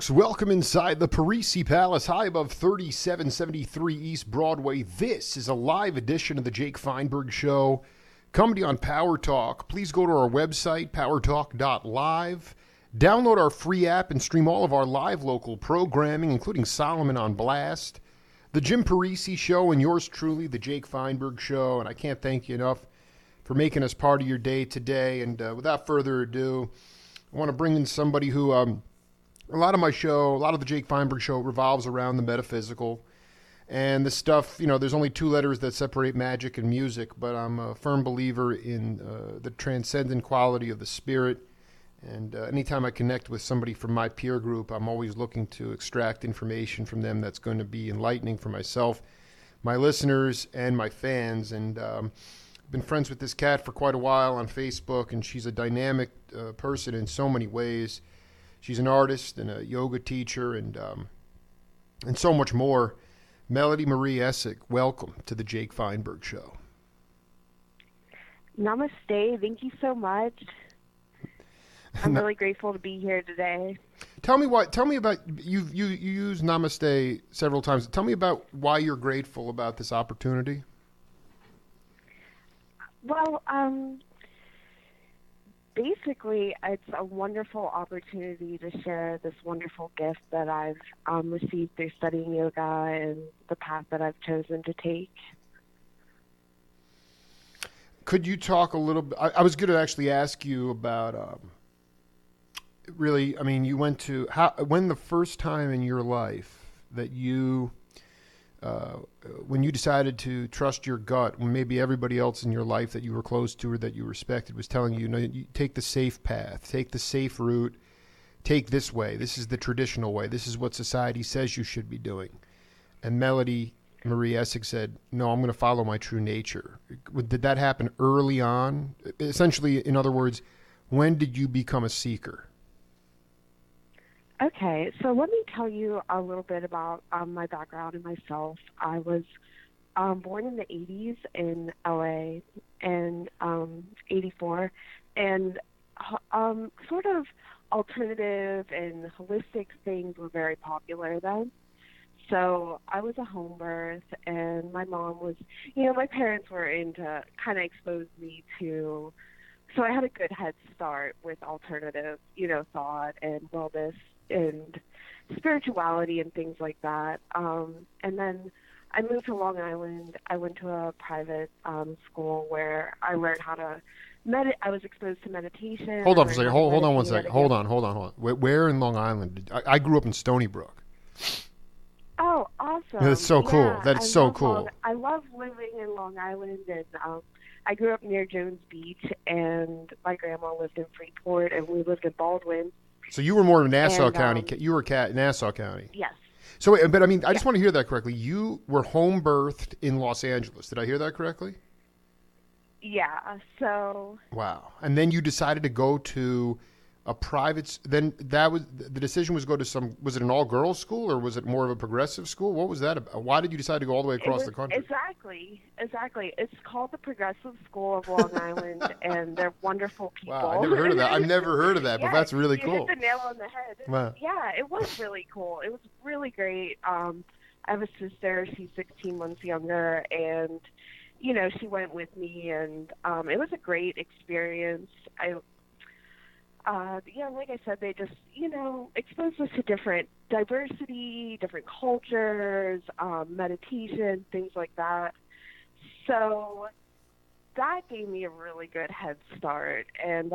folks. Welcome inside the Parisi Palace, high above 3773 East Broadway. This is a live edition of the Jake Feinberg Show, coming to you on Power Talk. Please go to our website, powertalk.live. Download our free app and stream all of our live local programming, including Solomon on Blast, the Jim Parisi Show, and yours truly, the Jake Feinberg Show. And I can't thank you enough for making us part of your day today. And without further ado, I want to bring in somebody who, a lot of the Jake Feinberg Show revolves around the metaphysical. And the stuff, there's only two letters that separate magic and music, but I'm a firm believer in the transcendent quality of the spirit. And anytime I connect with somebody from my peer group, I'm always looking to extract information from them that's going to be enlightening for myself, my listeners, and my fans. And I've been friends with this cat for quite a while on Facebook, and she's a dynamic person in so many ways. She's an artist and a yoga teacher and so much more. Melodie Marie Essig, welcome to the Jake Feinberg Show. Namaste. Thank you so much. I'm really grateful to be here today. Tell me about you used Namaste several times. Tell me about why you're grateful about this opportunity. Well, basically, it's a wonderful opportunity to share this wonderful gift that I've received through studying yoga and the path that I've chosen to take. Could you talk a little bit? I was going to actually ask you about, you went to, when the first time in your life that you, when you decided to trust your gut, when maybe everybody else in your life that you were close to or that you respected was telling you, you take the safe path, take the safe route, take this way. This is the traditional way. This is what society says you should be doing. And Melodie Marie Essig said, no, I'm going to follow my true nature. Did that happen early on? Essentially, in other words, when did you become a seeker? Okay, so let me tell you a little bit about my background and myself. I was born in the 80s in LA in 84, and sort of alternative and holistic things were very popular then. So I was a home birth, and my mom was, my parents were into kind of exposed me to, so I had a good head start with alternative, thought and wellness and spirituality and things like that. And then I moved to Long Island. I went to a private school where I learned how to I was exposed to meditation. Hold on for a second. Hold on one second. Hold on. Where in Long Island? I grew up in Stony Brook. Oh, awesome. That's so cool. That's so cool. I love living in Long Island, and I grew up near Jones Beach, and my grandma lived in Freeport, and we lived in Baldwin. So you were more of Nassau County. You were Nassau County. Yes. So, but I just want to hear that correctly. You were home birthed in Los Angeles. Did I hear that correctly? Yeah. So. Wow. And then you decided to go to a private. Then the decision was go to was it an all girls school or was it more of a progressive school? What was that about? Why did you decide to go all the way across the country? Exactly. It's called the Progressive School of Long Island, and they're wonderful people. Wow, I never heard of that. I've never heard of that, but that's really cool. You hit the nail on the head. Wow. Yeah, it was really cool. It was really great. I have a sister. She's 16 months younger, and she went with me, and it was a great experience. Like I said, they just, exposed us to different diversity, different cultures, meditation, things like that. So that gave me a really good head start. And,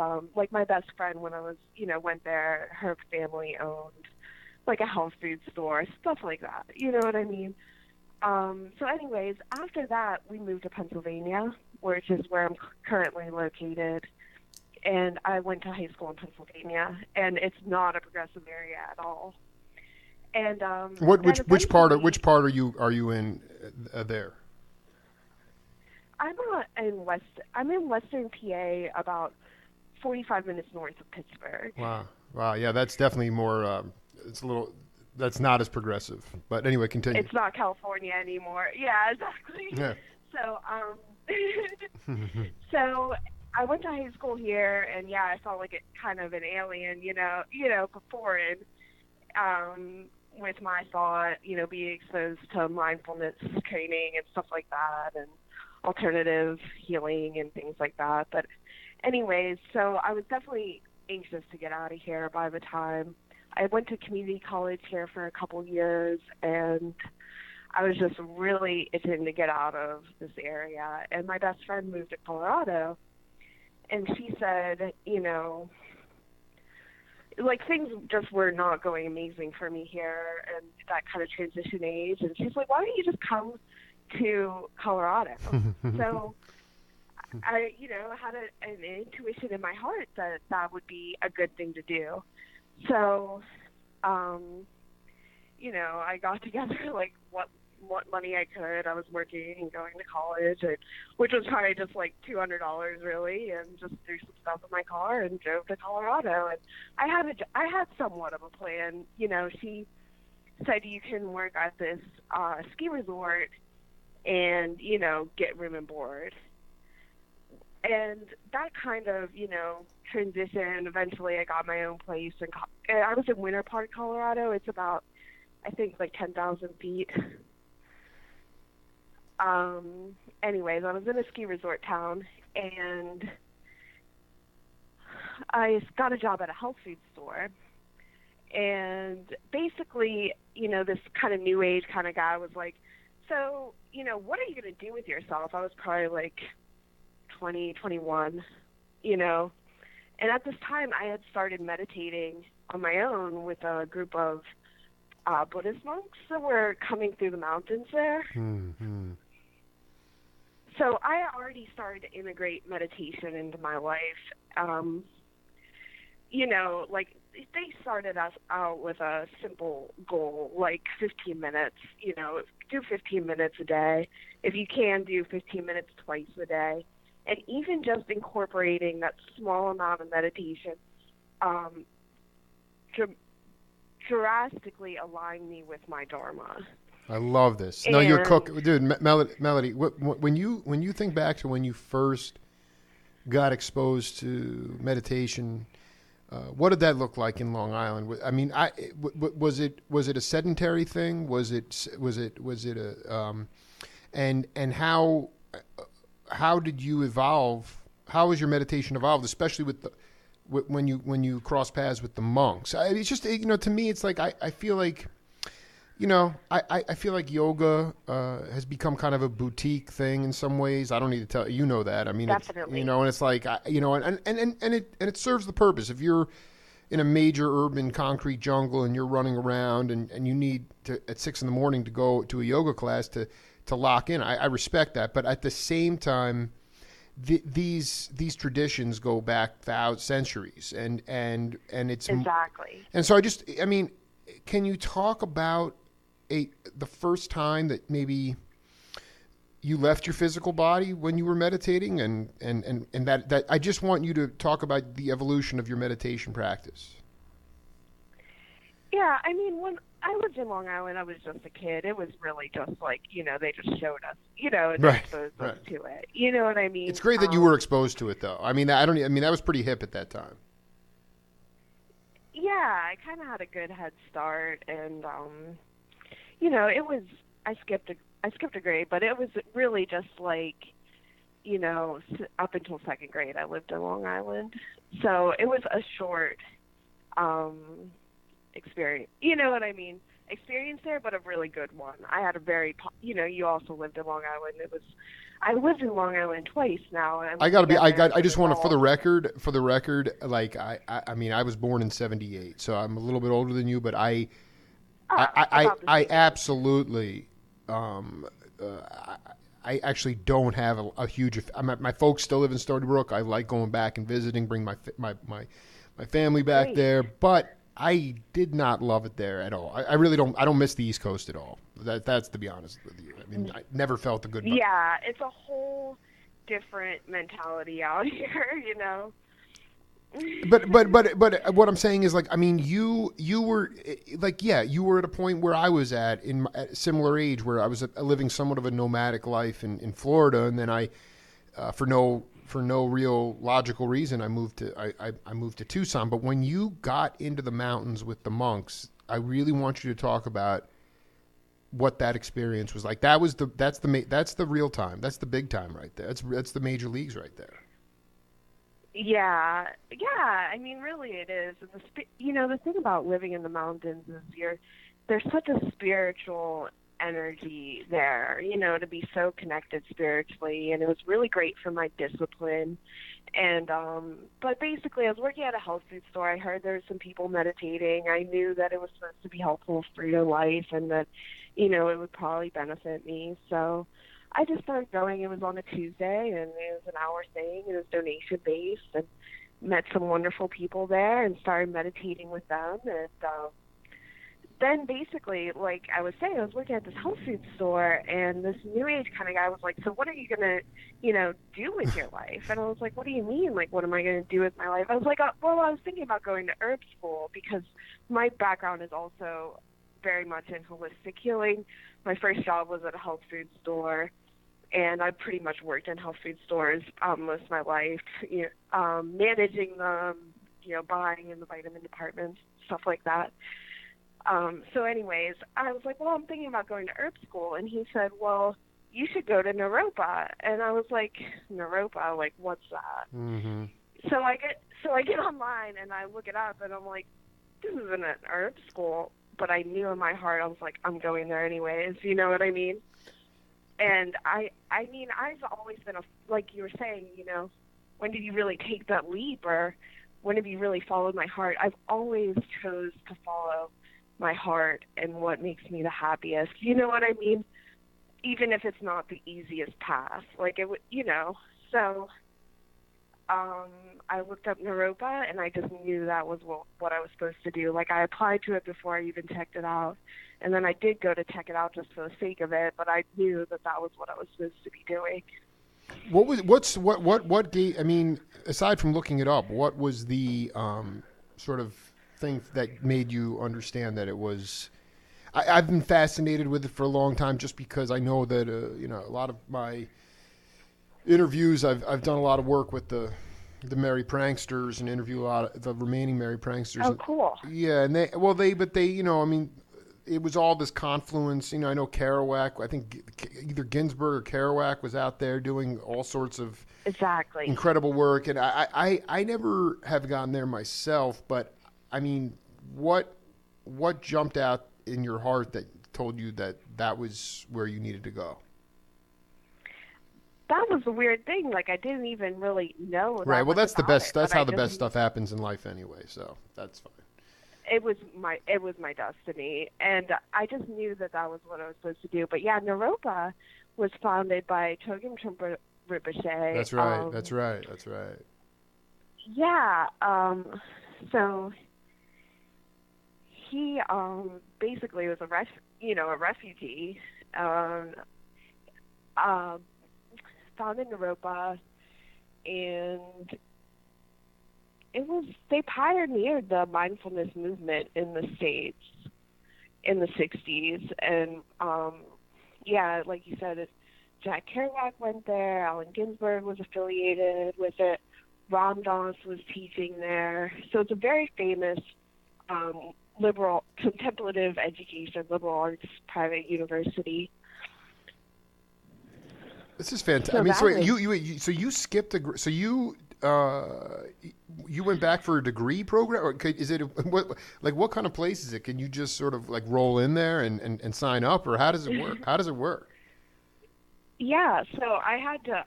my best friend, when I was, went there, her family owned, a health food store, stuff like that. You know what I mean? So anyways, after that, we moved to Pennsylvania, which is where I'm currently located. And I went to high school in Pennsylvania, and it's not a progressive area at all. And which part are you in there? I'm in Western PA, about 45 minutes north of Pittsburgh. Wow, yeah, that's definitely more. That's not as progressive. But anyway, continue. It's not California anymore. Yeah, exactly. Yeah. So I went to high school here, and I felt like kind of an alien, foreign. with my thought, being exposed to mindfulness training and stuff like that, and alternative healing and things like that. But anyways, so I was definitely anxious to get out of here by the time I went to community college here for a couple years, and I was just really itching to get out of this area. And my best friend moved to Colorado, and she said, like, things just were not going amazing for me here and that kind of transition age. And she's like, why don't you just come to Colorado? So I, had an intuition in my heart that that would be a good thing to do. So, I got together like what money I could. I was working and going to college, which was probably just like $200 really, and just threw some stuff in my car and drove to Colorado. And I had somewhat of a plan. She said you can work at this ski resort and get room and board. And that kind of, transition. Eventually I got my own place. And I was in Winter Park, Colorado. It's about, I think, like 10,000 feet. Anyways, I was in a ski resort town, and I got a job at a health food store. And basically, this kind of new age kind of guy was like, so, what are you going to do with yourself? I was probably like 20, 21, And at this time, I had started meditating on my own with a group of Buddhist monks that were coming through the mountains there. Mm-hmm. So I already started to integrate meditation into my life. Like they started us out with a simple goal, like 15 minutes, do 15 minutes a day. If you can, do 15 minutes twice a day. And even just incorporating that small amount of meditation drastically aligned me with my Dharma. I love this. No, you're cook, dude. Melodie. When you think back to when you first got exposed to meditation, what did that look like in Long Island? I mean, was it a sedentary thing? Was it a and how did you evolve? How has your meditation evolved, especially when you cross paths with the monks? It's just to me, it's like I feel like. I feel like yoga has become kind of a boutique thing in some ways. I don't need to tell you that. I mean, definitely. And it's like and it serves the purpose. If you're in a major urban concrete jungle and you're running around and you need to at 6 a.m. to go to a yoga class to lock in, I respect that. But at the same time, these traditions go back centuries, and it's exactly. And so can you talk about the first time that maybe you left your physical body when you were meditating, and that I just want you to talk about the evolution of your meditation practice. Yeah, I mean, when I lived in Long Island, I was just a kid. It was really just like, they just showed us, and exposed us to it. You know what I mean? It's great that you were exposed to it, though. I mean, that was pretty hip at that time. Yeah, I kind of had a good head start, and it was I skipped a grade, but it was really just like, up until second grade I lived in Long Island, so it was a short experience. You know what I mean? Experience there, but a really good one. I had a very, you also lived in Long Island. I lived in Long Island twice now. And I just want to, for the record, like I mean, I was born in '78, so I'm a little bit older than you, but I absolutely, I actually don't have a huge. My folks still live in Stony Brook. I like going back and visiting, bring my family back Great. there, but I did not love it there at all. I really don't. I don't miss the East Coast at all. That's to be honest with you. I mean, I never felt a good. Yeah, it's a whole different mentality out here, But what I'm saying is, like, I mean, you were like, yeah, you were at a point where I was at a similar age, where I was living somewhat of a nomadic life in Florida, and then I, for no real logical reason, I moved to Tucson. But when you got into the mountains with the monks, I really want you to talk about what that experience was like. That's the real time. That's the big time right there. That's the major leagues right there. Yeah, yeah. I mean, really, it is. And the thing about living in the mountains is there's such a spiritual energy there. To be so connected spiritually, and it was really great for my discipline. And but basically, I was working at a health food store. I heard there were some people meditating. I knew that it was supposed to be helpful for your life, and that it would probably benefit me. So I just started going. It was on a Tuesday, and it was an hour thing. It was donation-based, and met some wonderful people there and started meditating with them. And then basically, like I was saying, I was working at this health food store, and this new age kind of guy was like, so what are you going to, do with your life? And I was like, what do you mean? Like, what am I going to do with my life? I was like, well, I was thinking about going to herb school because my background is also very much in holistic healing. My first job was at a health food store, and I pretty much worked in health food stores most of my life, managing them, buying in the vitamin departments, stuff like that. So anyways, I was like, well, I'm thinking about going to herb school. And he said, well, you should go to Naropa. And I was like, Naropa, like, what's that? Mm-hmm. So I get online and I look it up, and I'm like, this isn't an herb school. But I knew in my heart, I was like, I'm going there anyways. You know what I mean? And I mean, I've always been like you were saying, when did you really take that leap, or when have you really followed my heart? I've always chose to follow my heart and what makes me the happiest. You know what I mean? Even if it's not the easiest path, like it would, So I looked up Naropa, and I just knew that was what I was supposed to do. Like, I applied to it before I even checked it out, and then I did go to check it out just for the sake of it. But I knew that was what I was supposed to be doing. What gave? I mean, aside from looking it up, what was the sort of thing that made you understand that it was? I've been fascinated with it for a long time, just because I know that a lot of my interviews, I've done a lot of work with the Merry Pranksters and interview a lot of the remaining Merry Pranksters. Oh, cool. Yeah, and they I mean, it was all this confluence. I know Kerouac. I think either Ginsberg or Kerouac was out there doing all sorts of exactly incredible work, and I never have gotten there myself. But I mean, what jumped out in your heart that told you that was where you needed to go? That was the weird thing. Like, I didn't even really know. Right. Well, that's the best. That's how the best stuff happens happens in life, anyway. So that's fine. It was my destiny, and I just knew that was what I was supposed to do. But yeah, Naropa was founded by Chogyam Trungpa Rinpoche. That's right. That's right. That's right. Yeah. So he basically was a refugee. Founded Naropa, and they pioneered the mindfulness movement in the States in the 60s. And like you said, Jack Kerouac went there, Allen Ginsberg was affiliated with it, Ram Dass was teaching there. So it's a very famous liberal contemplative education, liberal arts private university. This is fantastic. I mean, so you skipped you went back for a degree program, or is it what kind of place is it? Can you just sort of like roll in there and sign up, or how does it work? How does it work? Yeah, so I had to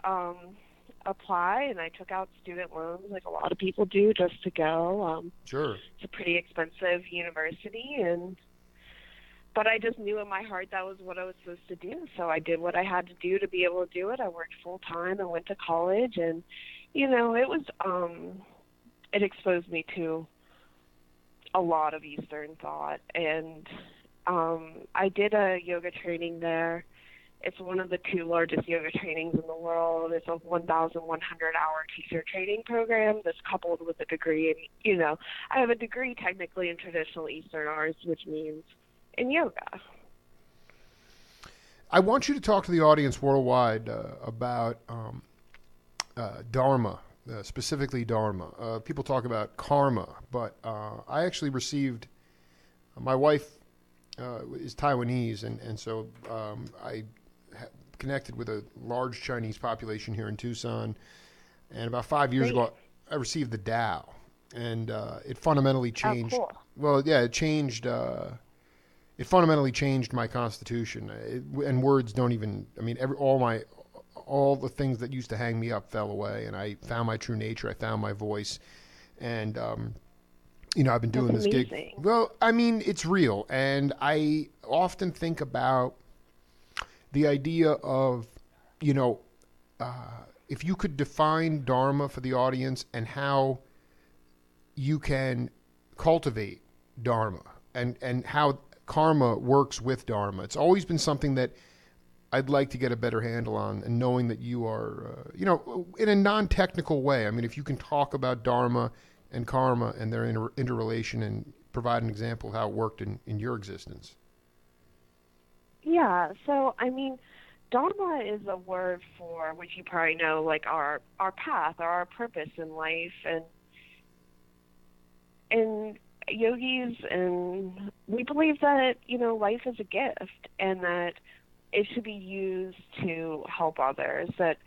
apply, and I took out student loans like a lot of people do just to go. Sure. It's a pretty expensive university, but I just knew in my heart that was what I was supposed to do. So I did what I had to do to be able to do it. I worked full time. I went to college, and it was it exposed me to a lot of Eastern thought. And I did a yoga training there. It's one of the 2 largest yoga trainings in the world. It's a 1,100-hour teacher training program that's coupled with a degree. And, I have a degree technically in traditional Eastern arts, which means in yoga. I want you to talk to the audience worldwide about Dharma, specifically Dharma. People talk about karma, but I actually received My wife is Taiwanese, and so I connected with a large Chinese population here in Tucson. And about 5 years Great. ago, I received the Tao, and it fundamentally Oh, changed. cool. Well, yeah, it changed. It fundamentally changed my constitution. And words don't even. I mean, all the things that used to hang me up fell away, and I found my true nature. I found my voice, and I've been That's doing this gig. amazing. Well, I mean, it's real, and I often think about the idea of, you know, if you could define Dharma for the audience and how you can cultivate Dharma and how karma works with Dharma. It's always been something that I'd like to get a better handle on, and knowing that you are, in a non-technical way. I mean, if you can talk about Dharma and karma and their interrelation and provide an example of how it worked in your existence. Yeah, so I mean, Dharma is a word for, which you probably know, like our path or our purpose in life, and yogis, and we believe that life is a gift and that it should be used to help others. That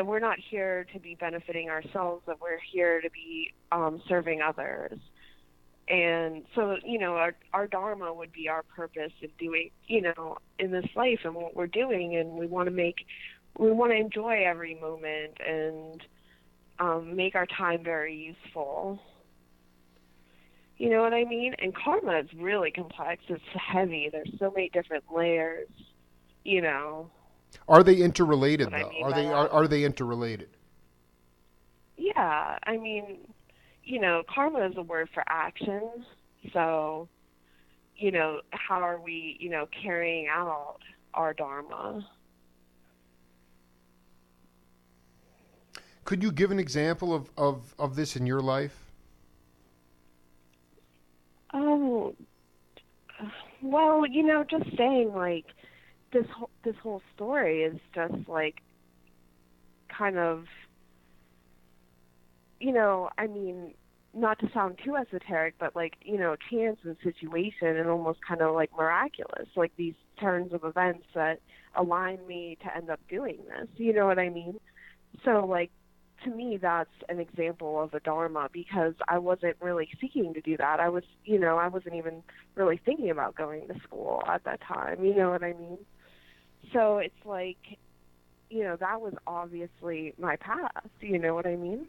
we're not here to be benefiting ourselves, that we're here to be serving others. And so, our Dharma would be our purpose in doing, in this life and what we're doing. And we want to enjoy every moment and make our time very useful. You know what I mean? And karma is really complex. It's heavy. There's so many different layers, Are they interrelated, what I though? mean Are by they that. are they interrelated? Yeah, I mean, karma is a word for action. So, how are we, carrying out our Dharma? Could you give an example of this in your life? Well, just saying, like, this whole story is just like kind of, I mean, not to sound too esoteric, but like, chance and situation and almost kind of like miraculous, like these turns of events that align me to end up doing this. You know what I mean? So like, to me, that's an example of a Dharma, because I wasn't really seeking to do that. I wasn't even really thinking about going to school at that time. You know what I mean? So it's like, that was obviously my path. You know what I mean?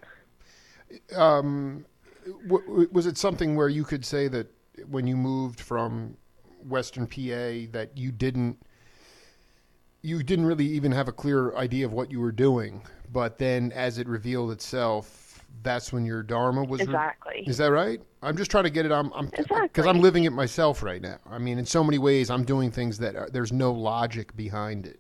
Was it something where you could say that when you moved from Western PA that you didn't really even have a clear idea of what you were doing, but then as it revealed itself, that's when your Dharma was Exactly. Is that right? I'm just trying to get it. Exactly. Because I'm living it myself right now. I mean, in so many ways, I'm doing things that there's no logic behind it.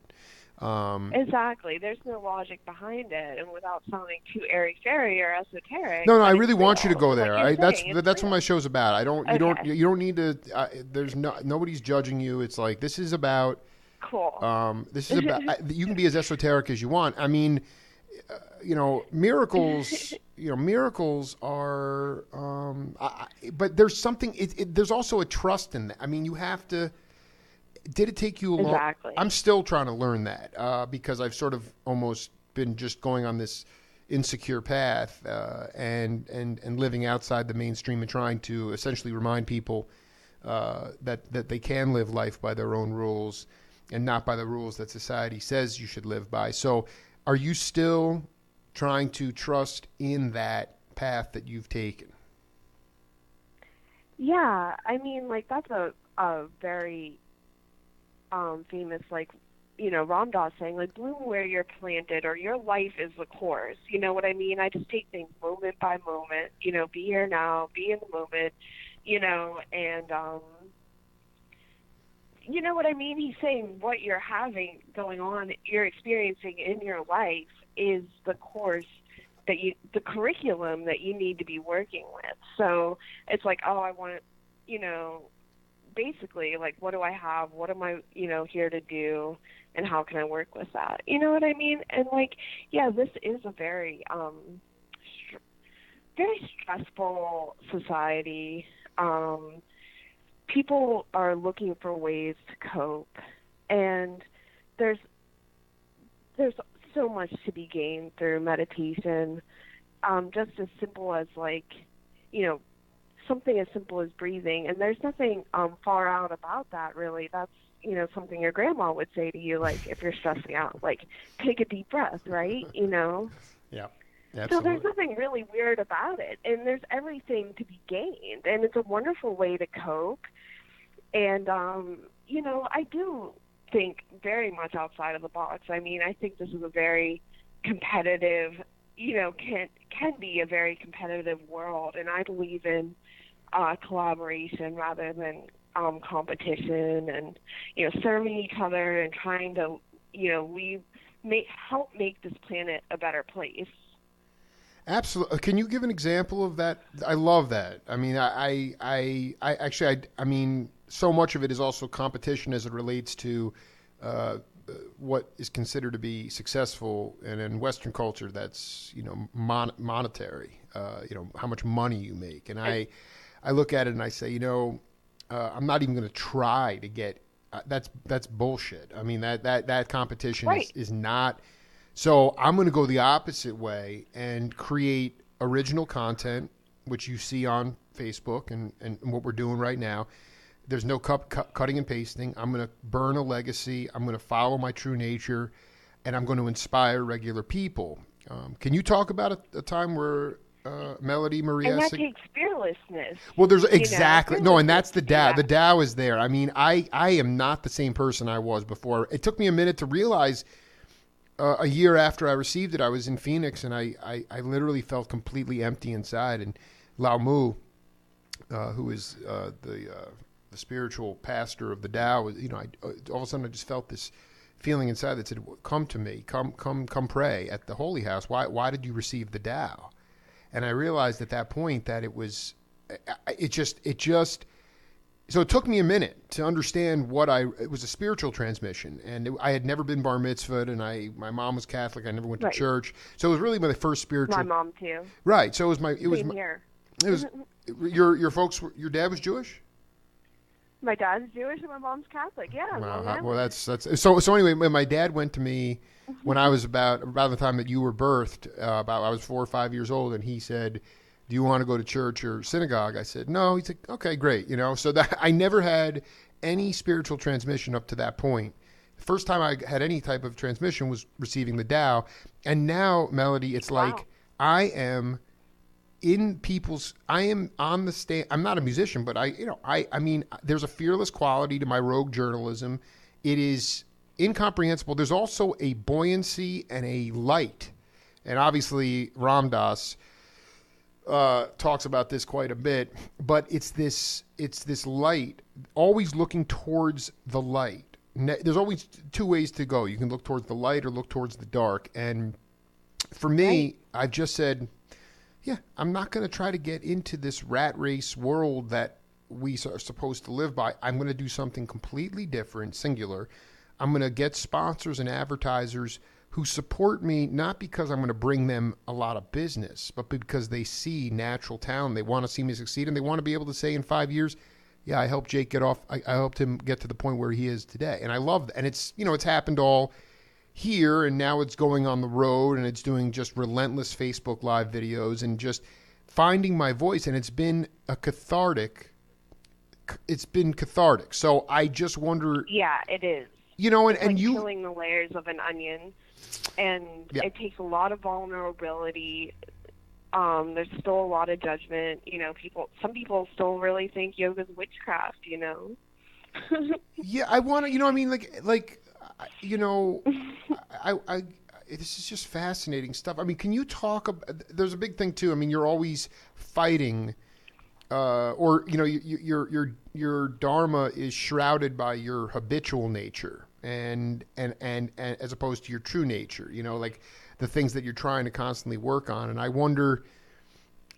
Exactly. There's no logic behind it, and without sounding too airy-fairy or esoteric. No, I but really it's want you to real. go Like there. you're saying, That's real. what my show's about. I don't. You Okay. You don't need to. Nobody's judging you. It's like this is about. Cool. This is about. You can be as esoteric as you want. I mean, miracles. Miracles are. But there's something. There's also a trust in that. I mean, you have to. Did it take you a long? Exactly. I'm still trying to learn that because I've sort of almost been just going on this insecure path and living outside the mainstream and trying to essentially remind people that they can live life by their own rules and not by the rules that society says you should live by. So, are you still trying to trust in that path that you've taken? Yeah, I mean, like that's a very famous, like, Ram Dass saying, like, bloom where you're planted, or your life is the course. You know what I mean? I just take things moment by moment, be here now, be in the moment, and, you know what I mean? He's saying what you're having going on, you're experiencing in your life is the course the curriculum that you need to be working with. So it's like, oh, I want to, basically, like, what do I have? What am I, here to do? And how can I work with that? You know what I mean? And, like, yeah, this is a very, very stressful society. people are looking for ways to cope, and there's there's so much to be gained through meditation. Just as simple as, like, you know, something as simple as breathing, and there's nothing far out about that, really. That's, something your grandma would say to you, like, if you're stressing out, like, take a deep breath, right? Yeah, So absolutely. there's nothing really weird about it, and there's everything to be gained, and it's a wonderful way to cope. And I do think very much outside of the box. I mean, I think this is a very competitive, can be a very competitive world, and I believe in collaboration rather than competition, and serving each other and trying to help make this planet a better place. Absolutely. Can you give an example of that? I love that. I mean, I actually, I mean, so much of it is also competition as it relates to what is considered to be successful, and in Western culture, that's monetary. How much money you make, and I look at it and I say, I'm not even going to try to get. That's bullshit. I mean, that competition Right. is not. So I'm going to go the opposite way and create original content, which you see on Facebook and what we're doing right now. There's no cutting and pasting. I'm going to burn a legacy. I'm going to follow my true nature, and I'm going to inspire regular people. Can you talk about a time where Melodie Marie And that Essig? takes fearlessness. Well, there's exactly no, and that's the Tao. Yeah. The Tao is there. I mean, I am not the same person I was before. It took me a minute to realize. A year after I received it, I was in Phoenix, and I literally felt completely empty inside. And Lao Mu, who is the spiritual pastor of the Tao, all of a sudden I just felt this feeling inside that said, "Come to me, come pray at the Holy House. Why did you receive the Tao?" And I realized at that point that it was, it just. So it took me a minute to understand it was a spiritual transmission, and I had never been bar mitzvahed, and my mom was Catholic. I never went to Right. church, so it was really my first spiritual. My mom too. Right. So it was Same here. it was your folks. Your dad was Jewish. My dad's Jewish and my mom's Catholic. Yeah. Well, that's so. So anyway, when my dad went to me when I was about the time that you were birthed, I was 4 or 5 years old, and he said, "Do you want to go to church or synagogue?" I said, "No." He said, "Okay, great." So that I never had any spiritual transmission up to that point. The first time I had any type of transmission was receiving the Tao, and now, Melodie, it's Wow. like I am I am on the stage. I'm not a musician, but I mean, there's a fearless quality to my rogue journalism. It is incomprehensible. There's also a buoyancy and a light, and obviously Ram Dass talks about this quite a bit, but it's this light, always looking towards the light. There's always two ways to go. You can look towards the light or look towards the dark. And for me, Right. I've just said, yeah, I'm not going to try to get into this rat race world that we are supposed to live by. I'm going to do something completely different, singular. I'm going to get sponsors and advertisers who support me, not because I'm going to bring them a lot of business, but because they see natural talent. They want to see me succeed, and they want to be able to say in 5 years, yeah, I helped Jake get off. I helped him get to the point where he is today. And I love that. And it's happened all here, and now it's going on the road, and it's doing just relentless Facebook Live videos and just finding my voice. And it's been cathartic. So I just wonder, Yeah, it is. and Like you peeling the layers of an onion, and Yeah. it takes a lot of vulnerability. There's still a lot of judgment. Some people still really think yoga's witchcraft. Yeah, I want to. I mean, I this is just fascinating stuff. I mean, can you talk? There's a big thing too. I mean, you're always fighting, or your dharma is shrouded by your habitual nature, and as opposed to your true nature. Like the things that you're trying to constantly work on. And I wonder,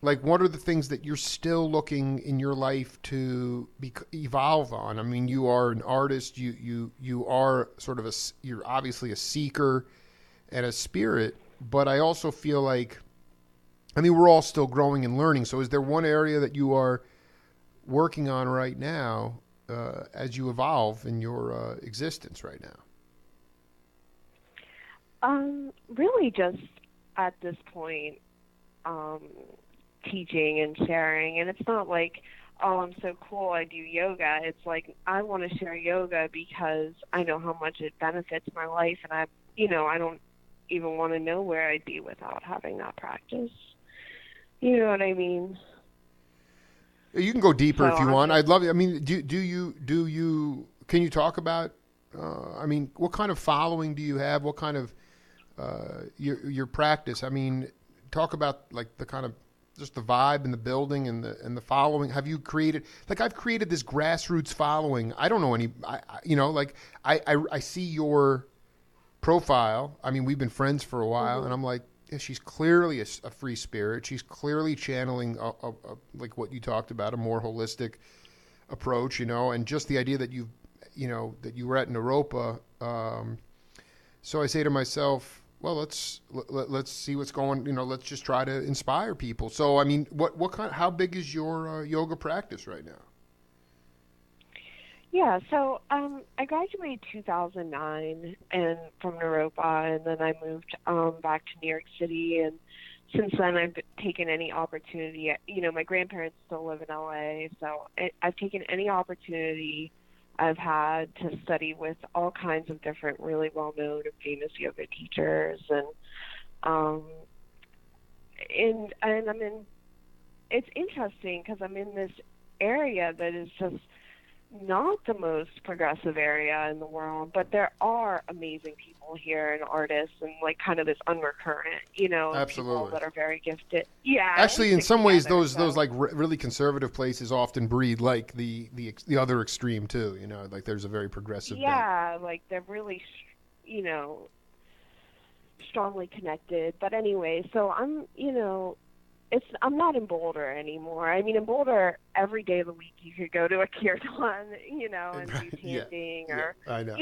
like, what are the things that you're still looking in your life to evolve on? I mean, you are an artist. You are sort of you're obviously a seeker and a spirit. But I also feel like, I mean, we're all still growing and learning. So is there one area that you are working on right now as you evolve in your existence right now? Really just at this point, um, teaching and sharing. And it's not like, oh, I'm so cool, I do yoga. It's like, I want to share yoga because I know how much it benefits my life. And I don't even want to know where I'd be without having that practice. You know what I mean? You can go deeper So if you I'm want. just, I'd love it. I mean, can you talk about, I mean, what kind of following do you have? What kind of, your practice? I mean, talk about like the kind of, just the vibe and the building and the following. Have you created, like I've created this grassroots following. I don't know any, like I see your profile. I mean, we've been friends for a while, and hmm I'm like, yeah, she's clearly a free spirit. She's clearly channeling like what you talked about, a more holistic approach, and just the idea that that you were at Naropa. So I say to myself, well, let's see what's going. Let's just try to inspire people. So I mean, what kind? How big is your yoga practice right now? Yeah, so I graduated 2009 and from Naropa, and then I moved back to New York City. And since then, I've taken any opportunity. My grandparents still live in LA, so I've taken any opportunity I've had to study with all kinds of different, really well-known and famous yoga teachers, um, and I'm in. It's interesting because I'm in this area that is just not the most progressive area in the world, but there are amazing people here and artists and like kind of this undercurrent, of people Absolutely. that are very gifted. Yeah, we Actually, in stick some ways, together. those So like really conservative places often breed like the other extreme too. Like there's a very progressive bent. yeah, like they're really, strongly connected. But anyway, so I'm not in Boulder anymore. I mean, in Boulder, every day of the week you could go to a kirtan, and do Yeah, chanting, yeah, or I know.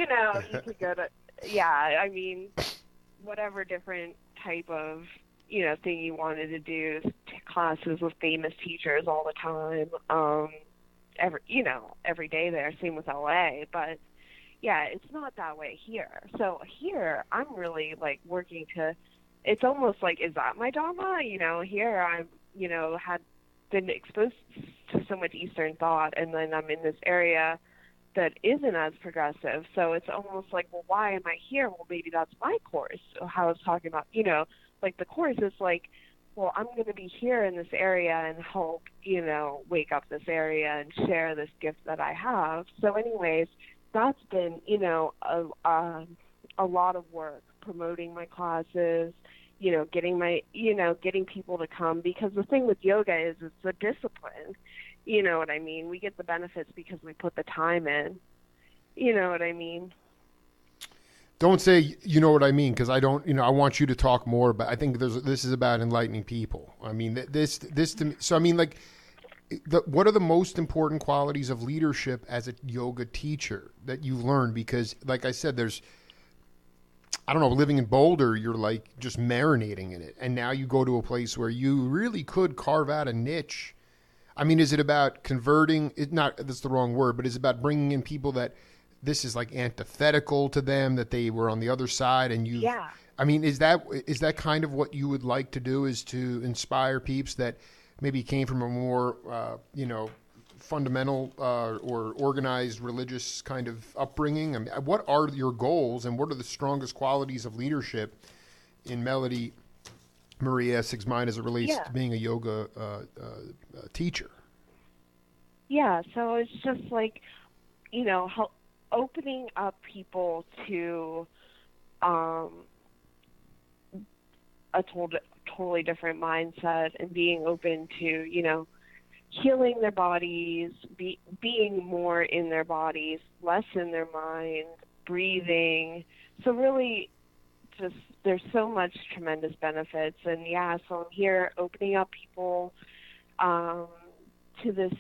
you could go to, yeah. I mean, whatever different type of thing you wanted to do, classes with famous teachers all the time, every day there. Same with LA, but yeah, it's not that way here. So here I'm really like working to, it's almost like, is that my dharma? Here I've had been exposed to so much Eastern thought, and then I'm in this area that isn't as progressive. So it's almost like, well, why am I here? Well, maybe that's my course. So how I was talking about, like the course is like, well, I'm going to be here in this area and help, wake up this area and share this gift that I have. So anyways, that's been, a lot of work promoting my classes, getting people to come, because the thing with yoga is it's a discipline. You know what I mean? We get the benefits because we put the time in. You know what I mean? Don't say you know what I mean, because I don't. I want you to talk more, but I think this is about enlightening people. I mean, this to me. So I mean, like, what are the most important qualities of leadership as a yoga teacher that you learned? Because, like I said, I don't know, living in Boulder, you're like just marinating in it. And now you go to a place where you really could carve out a niche. I mean, is it about converting? That's the wrong word, but is it about bringing in people that this is like antithetical to them, that they were on the other side and Yeah. I mean, is that kind of what you would like to do, is to inspire peeps that maybe came from a more, fundamental or organized religious kind of upbringing? I mean, what are your goals, and what are the strongest qualities of leadership in Melody Marie Essig's mind as it relates Yeah. to being a yoga teacher? Yeah. So it's just like, opening up people to um, a totally different mindset, and being open to, healing their bodies, being more in their bodies, less in their mind, breathing. So really, just there's so much tremendous benefits. And yeah, so I'm here opening up people um, to this,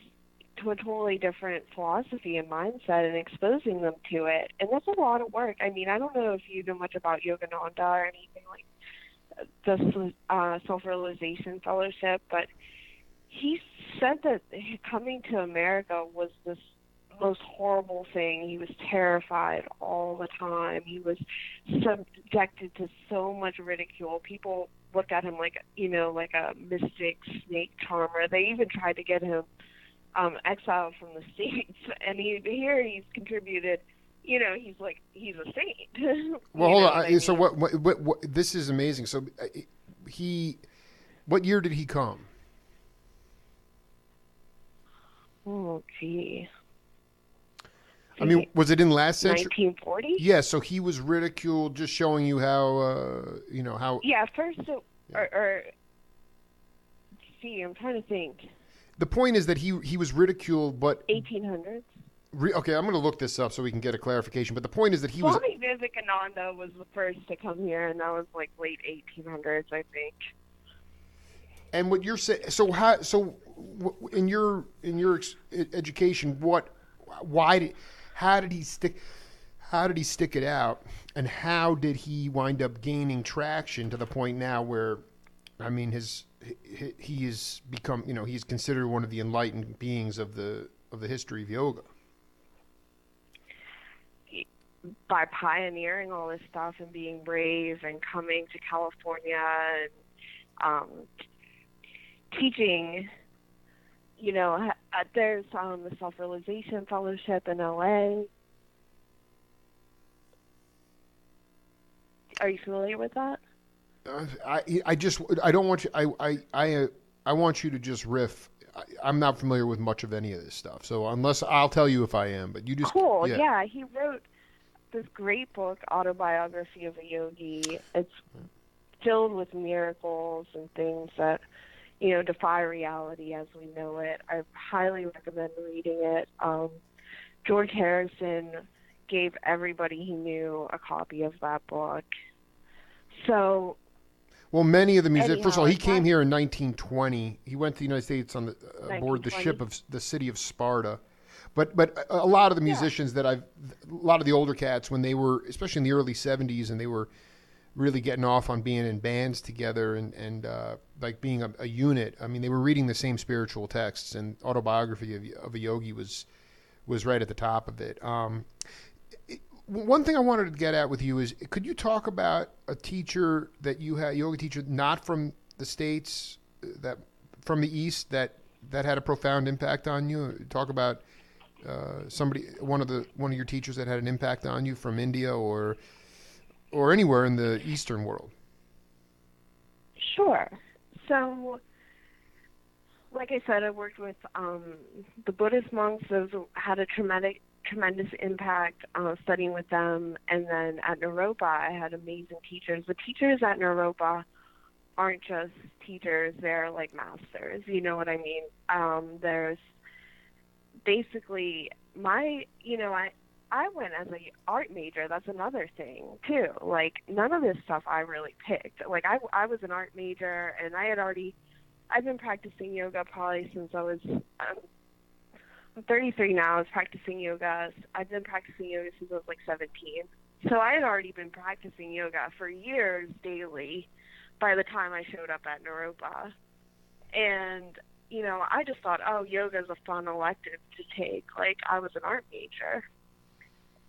to a totally different philosophy and mindset, and exposing them to it. And that's a lot of work. I mean, I don't know if you know much about Yogananda or anything like the self-realization fellowship, but he said that coming to America was this most horrible thing. He was terrified all the time. He was subjected to so much ridicule. People looked at him like, like a mystic snake charmer. They even tried to get him exiled from the States. And he's contributed, he's a saint. Well, hold on. So what, this is amazing. So what year did he come? Oh, gee. I mean, was it in last century? 1940? Yeah, so he was ridiculed, just showing you how, how... Yeah, first, I'm trying to think. The point is that he was ridiculed, but... 1800s? Okay, I'm going to look this up so we can get a clarification, but the point is that he was... Swami Vivekananda was the first to come here, and that was like late 1800s, I think. And what you're saying... in your education, how did he stick it out, and how did he wind up gaining traction to the point now where, I mean, he has become, he's considered one of the enlightened beings of the history of yoga? By pioneering all this stuff and being brave and coming to California and teaching. There's the Self-Realization Fellowship in LA. Are you familiar with that? I don't want you. I want you to just riff. I'm not familiar with much of any of this stuff, so I'll tell you if I am. But you just cool. Yeah, he wrote this great book, Autobiography of a Yogi. It's filled with miracles and things that defy reality as we know it. I highly recommend reading it. George Harrison gave everybody he knew a copy of that book. So, well, many of the musicians. First of all, he came here in 1920. He went to the United States on aboard the ship of the city of Sparta. But a lot of the musicians a lot of the older cats, when they were, especially in the early 70s, and they were really getting off on being in bands together and like being a unit. I mean, they were reading the same spiritual texts, and Autobiography of a Yogi was right at the top of it. One thing I wanted to get at with you is, could you talk about a teacher that you had, yoga teacher, not from the States, that from the East, that had a profound impact on you? Talk about one of your teachers that had an impact on you from India or anywhere in the Eastern world. Sure. So, like I said, I worked with the Buddhist monks. Those had a tremendous impact studying with them. And then at Naropa, I had amazing teachers. The teachers at Naropa aren't just teachers. They're like masters. You know what I mean? There's basically I went as a art major. That's another thing too. Like, none of this stuff I really picked. Like, I was an art major, and I've been practicing yoga probably since I was I'm 33 now. I was practicing yoga. I've been practicing yoga since I was like 17. So I had already been practicing yoga for years daily by the time I showed up at Naropa. And I just thought, oh, yoga is a fun elective to take. Like, I was an art major.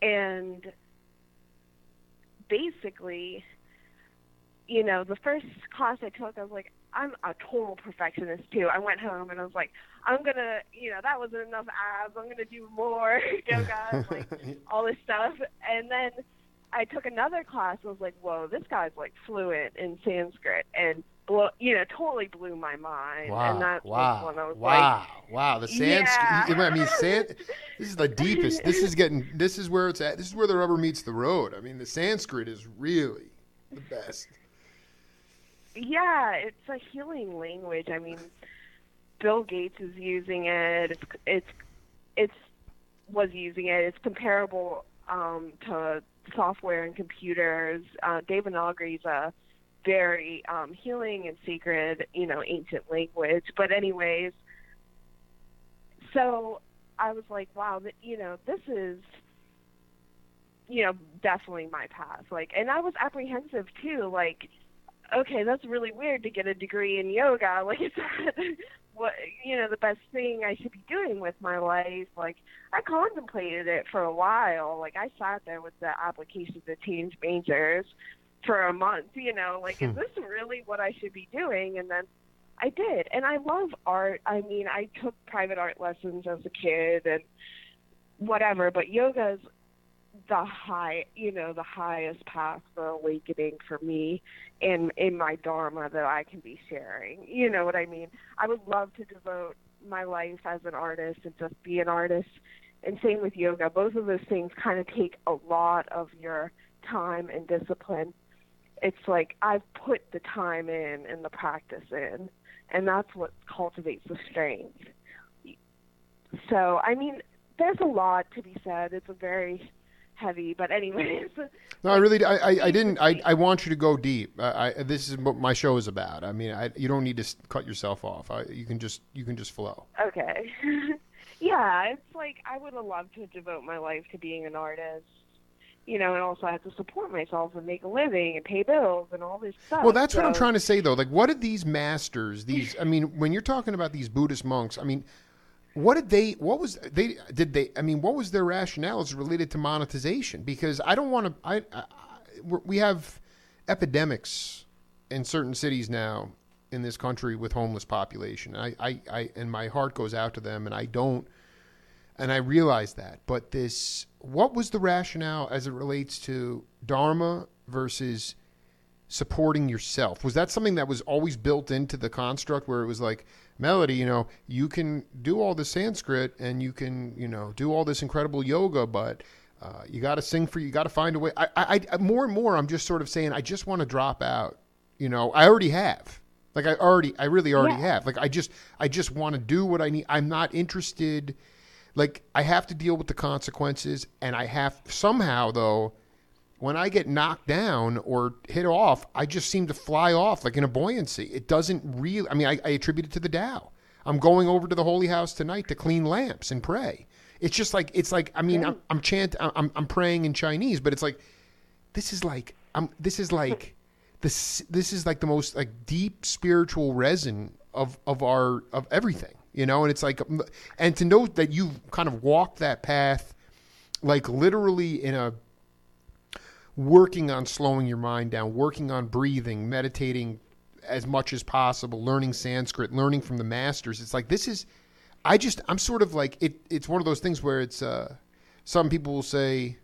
And basically, the first class I took, I was like, I'm a total perfectionist too. I went home and I was like, I'm going to, that wasn't enough abs. I'm going to do more yoga, like all this stuff. And then I took another class. I was like, whoa, this guy's like fluent in Sanskrit, and totally blew my mind. Wow! And that's when I was wow! The Sanskrit. Yeah. I mean, this is the deepest. This is where it's at. This is where the rubber meets the road. I mean, the Sanskrit is really the best. Yeah, it's a healing language. I mean, Bill Gates is using it. It's was using it. It's comparable to software and computers. Devanagari is a very healing and sacred, ancient language. But anyways, so I was like, wow, this is, definitely my path. Like, and I was apprehensive too. Like, okay, that's really weird to get a degree in yoga. Like, is that what, the best thing I should be doing with my life. Like, I contemplated it for a while. Like, I sat there with the application to change majors for a month, like, is this really what I should be doing? And then I did. And I love art. I mean, I took private art lessons as a kid and whatever, but yoga is the highest path for awakening for me in my dharma that I can be sharing. You know what I mean? I would love to devote my life as an artist and just be an artist. And same with yoga. Both of those things kind of take a lot of your time and discipline. It's like I've put the time in and the practice in, and that's what cultivates the strength. So, I mean, there's a lot to be said. It's a very heavy, but anyways. No, I really, I didn't. I want you to go deep. This is what my show is about. I mean, you don't need to cut yourself off. You can just flow. Okay. Yeah, it's like I would have loved to devote my life to being an artist. And also I have to support myself and make a living and pay bills and all this stuff. Well, that's what I'm trying to say, though. Like, what did these masters, I mean, when you're talking about these Buddhist monks, I mean, what was their rationale as related to monetization? Because I don't want to, we have epidemics in certain cities now in this country with homeless population. And my heart goes out to them, and I realize that. But what was the rationale as it relates to Dharma versus supporting yourself? Was that something that was always built into the construct where it was like, Melodie, you can do all the Sanskrit and you can, do all this incredible yoga, but you got to you got to find a way. I more and more, I'm just sort of saying, I just want to drop out. I already have. Like I really already have. Like I just want to do what I need. I'm not interested. Like I have to deal with the consequences, and I have somehow though, when I get knocked down or hit off, I just seem to fly off like in a buoyancy. It doesn't really. I mean, I attribute it to the Tao. I'm going over to the Holy House tonight to clean lamps and pray. It's just like I mean, I'm praying in Chinese, but it's like this is like the most like deep spiritual resin of everything, and it's like, and to know that you kind of walked that path, like literally working on slowing your mind down, working on breathing, meditating as much as possible, learning Sanskrit, learning from the masters. It's like, I'm sort of like, it's one of those things where it's, some people will say,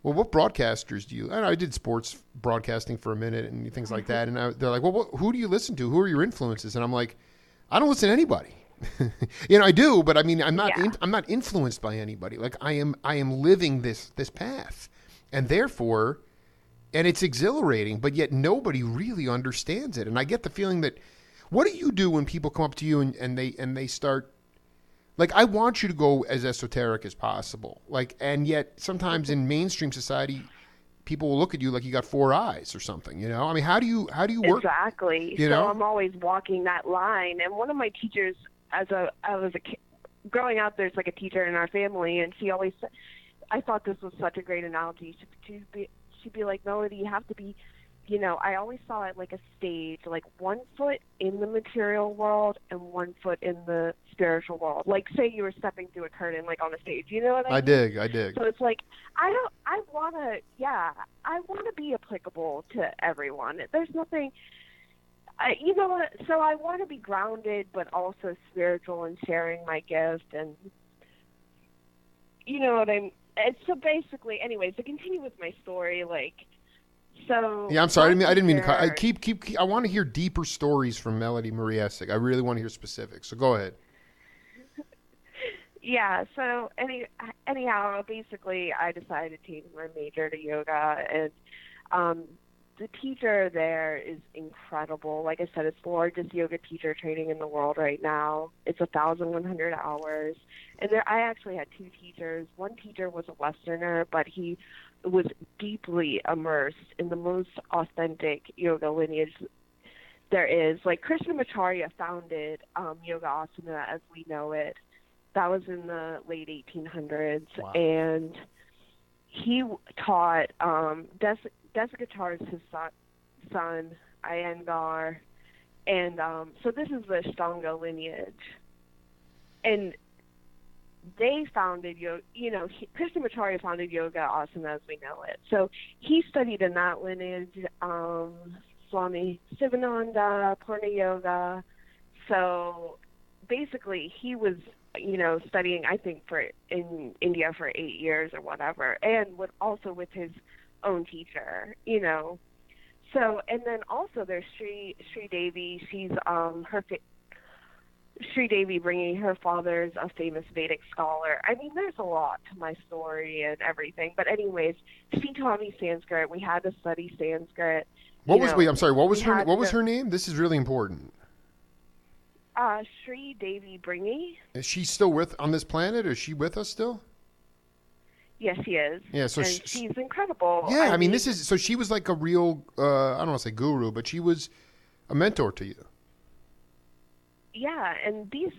well, what broadcasters do you, I did sports broadcasting for a minute and things like that. And they're like, well, who do you listen to? Who are your influences? And I'm like, I don't listen to anybody. I do, but I mean, I'm not influenced by anybody. Like I am living this path. And therefore, and it's exhilarating, but yet nobody really understands it. And I get the feeling that, what do you do when people come up to you and they start, like, I want you to go as esoteric as possible. Like, and yet sometimes in mainstream society, people will look at you like you got four eyes or something, I mean, how do you work? Exactly. So I'm always walking that line. And one of my teachers, growing up, there's like a teacher in our family, and she always said, I thought this was such a great analogy. She'd be like, Melodie, you have to be, I always saw it like a stage, like 1 foot in the material world and 1 foot in the spiritual world. Like, say you were stepping through a curtain, like on a stage. You know what I mean? I dig. So it's like, I want to be applicable to everyone. There's nothing, so I want to be grounded, but also spiritual and sharing my gift, and you know what I'm. And so basically, anyways, to continue with my story, like, so. Yeah, I'm sorry. I didn't mean to cut. I want to hear deeper stories from Melodie Marie Essig. I really want to hear specifics. So go ahead. Yeah. So anyhow, basically, I decided to change my major to yoga, and the teacher there is incredible. Like I said, it's the largest yoga teacher training in the world right now. It's 1,100 hours. And I actually had two teachers. One teacher was a Westerner, but he was deeply immersed in the most authentic yoga lineage there is. Like Krishnamacharya founded Yoga Asana as we know it. That was in the late 1800s. Wow. And he taught Desikachar is his son, Iyengar, And so this is the Ashtanga lineage. And they founded Krishnamacharya founded yoga asana as we know it. So he studied in that lineage, Swami Sivananda, Purna Yoga. So basically he was, studying, I think, in India for 8 years or whatever, and also with his own teacher, So, and then also there's Sri Devi. She's Sri Devi bringing her father's a famous Vedic scholar. I mean, there's a lot to my story and everything. But anyways, she taught me Sanskrit. We had to study Sanskrit. What was her name? This is really important. Sri Devi Bringy. Is she still on this planet? Or is she with us still? Yes, she is. Yeah, so she's incredible. Yeah, I mean, so she was like a real, I don't want to say guru, but she was a mentor to you. Yeah, and these,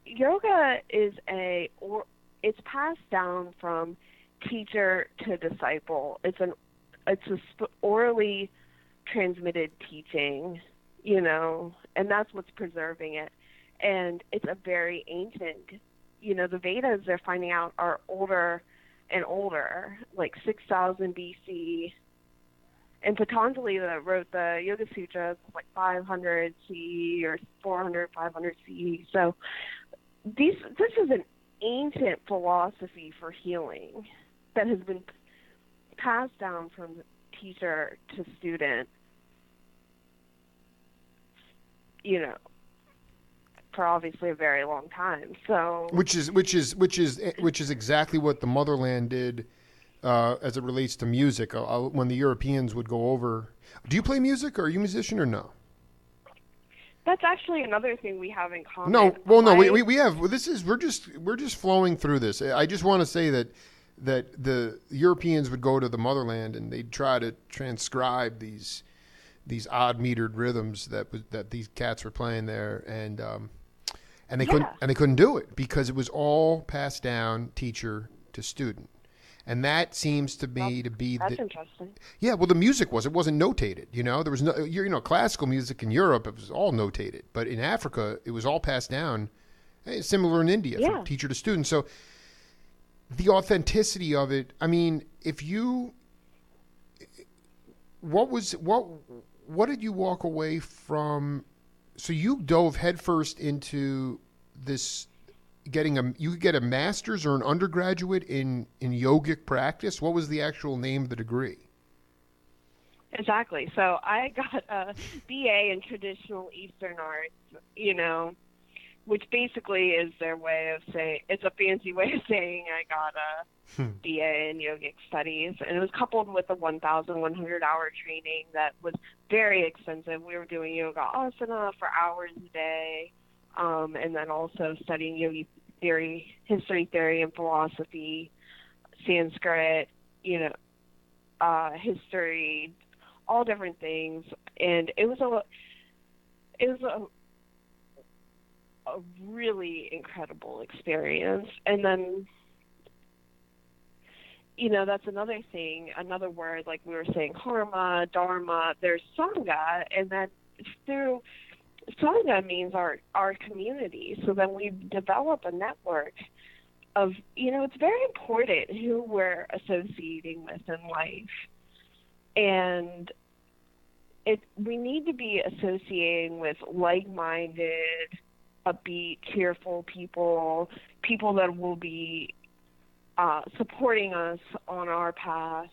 yoga is it's passed down from teacher to disciple. It's a orally transmitted teaching, and that's what's preserving it. And it's a very ancient, the Vedas they're finding out are older and older, like 6,000 BC. And Patanjali that wrote the Yoga Sutras like 500 CE or 400, 500 CE. So this is an ancient philosophy for healing that has been passed down from teacher to student, for obviously a very long time. So which is exactly what the motherland did. As it relates to music, when the Europeans would go over. Do you play music, or are you a musician, or no? That's actually another thing we have in common. No, well, no, we have. We're just flowing through this. I just want to say that the Europeans would go to the motherland and they'd try to transcribe these odd metered rhythms that these cats were playing there, and they couldn't do it because it was all passed down teacher to student. And that seems to me to be that's interesting. Yeah, well, the music wasn't notated. There was no classical music in Europe. It was all notated, but in Africa, it was all passed down. Similar in India, from teacher to student. So the authenticity of it. I mean, what did you walk away from? So you dove headfirst into this. You could get a master's or an undergraduate in yogic practice. What was the actual name of the degree? Exactly. So I got a BA in traditional Eastern arts, which basically is their way of saying, it's a fancy way of saying I got a BA in yogic studies. And it was coupled with a 1,100-hour training that was very extensive. We were doing yoga asana for hours a day. And then also studying yogi theory, history, theory, and philosophy, Sanskrit, history, all different things. And it was a really incredible experience. And then, that's another thing, another word, like we were saying, karma, dharma, there's sangha, and then through Sangha means our community. So then we develop a network of, it's very important who we're associating with in life. And we need to be associating with like-minded, upbeat, cheerful people that will be supporting us on our path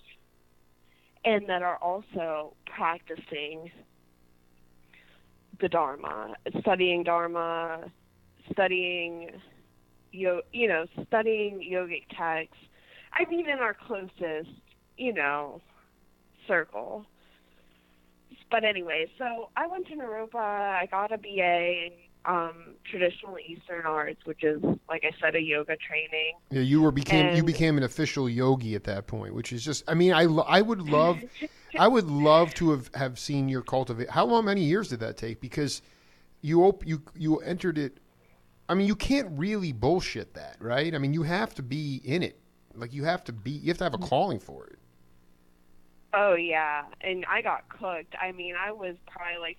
and that are also practicing the Dharma, studying studying yogic texts. I mean, in our closest, circle. But anyway, so I went to Naropa. I got a BA in traditional Eastern arts, which is, like I said, a yoga training. Yeah, you became an official yogi at that point, which is just. I mean, I would love to have seen your cultivate. How many years did that take? Because you entered it. I mean, you can't really bullshit that, right? I mean, you have to be in it. Like you have to have a calling for it. Oh yeah, and I got cooked. I mean, I was probably like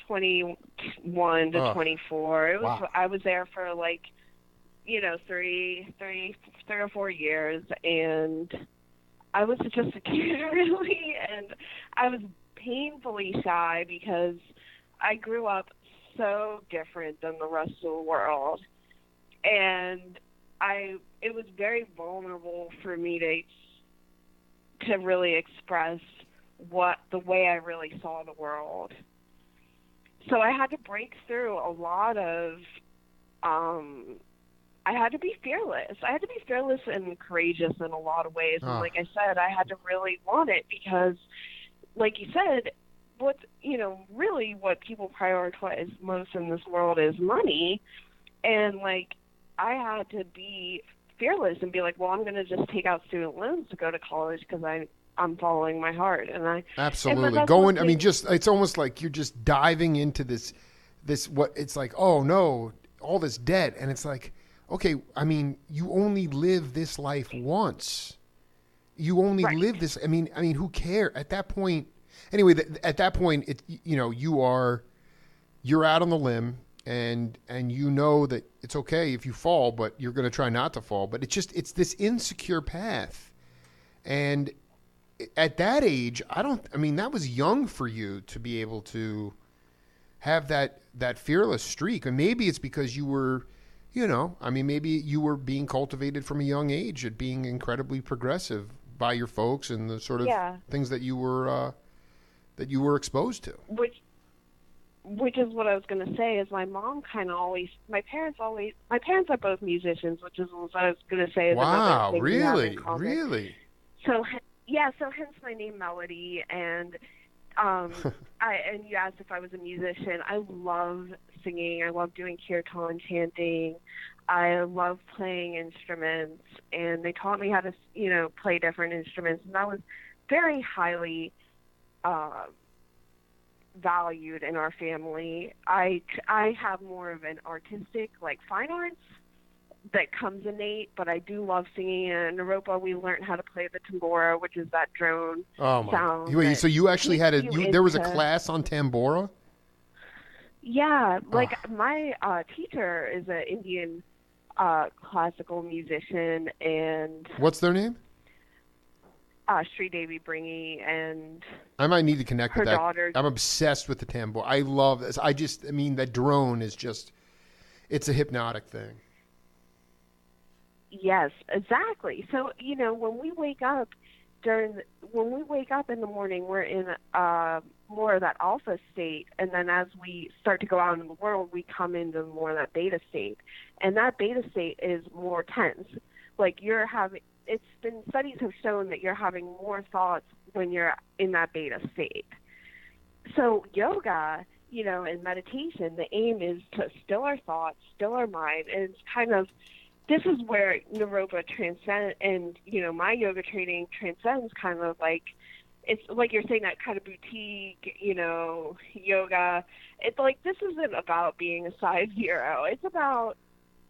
21 to Oh, 24. It was wow. I was there for like, 3 or 4 years, and I was just a kid really, and I was painfully shy because I grew up so different than the rest of the world, and it was very vulnerable for me to really express what the way I really saw the world. So I had to break through a lot of um I had to be fearless. I had to be fearless and courageous in a lot of ways. And Oh, like I said, I had to really want it because, like you said, really what people prioritize most in this world is money. And like, I had to be fearless and be like, well, I'm going to just take out student loans to go to college because I'm following my heart. But absolutely. that's one Going, I mean, thing. just, it's almost like you're just diving into what it's like, oh no, all this debt. And it's like, okay, I mean, you only live this life once. You only Right. live this. I mean, who cares at that point? Anyway, at that point, you're out on the limb, and you know that it's okay if you fall, but you're going to try not to fall. But it's this insecure path, and at that age, I mean, that was young for you to be able to have that fearless streak, and maybe it's because you were. I mean, maybe you were being cultivated from a young age at being incredibly progressive by your folks and the sort of Yeah. things that you were exposed to. Which is what I was going to say is my parents are both musicians, which is what I was going to say is another Wow, thing we have in really, common. really. So yeah, so hence my name Melody, and and you asked if I was a musician. I love singing. I love doing kirtan chanting. I love playing instruments, and they taught me how to play different instruments, and that was very highly uh, valued in our family. I have more of an artistic, like fine arts, that comes innate, but I do love singing. In Naropa, we learned how to play the tambora, which is that drone Oh my! sound Wait, that so you actually keeps had you there was a into. class on tambora? Yeah, Oh, like my teacher is an Indian classical musician, and what's their name? Sri Devi Bringi, and I might need to connect with her that. daughter. I'm obsessed with the tambora. I love this. I mean, that drone is just, it's a hypnotic thing. Yes, exactly. So, when we wake up when we wake up in the morning, we're in more of that alpha state, and then as we start to go out in the world, we come into more of that beta state. And that beta state is more tense. Like it's been studies have shown that you're having more thoughts when you're in that beta state. So yoga, and meditation, the aim is to still our thoughts, still our mind, and it's kind of this is where Naropa transcend and my yoga training transcends kind of like it's like you're saying that kind of boutique yoga. It's like this isn't about being a size zero. It's about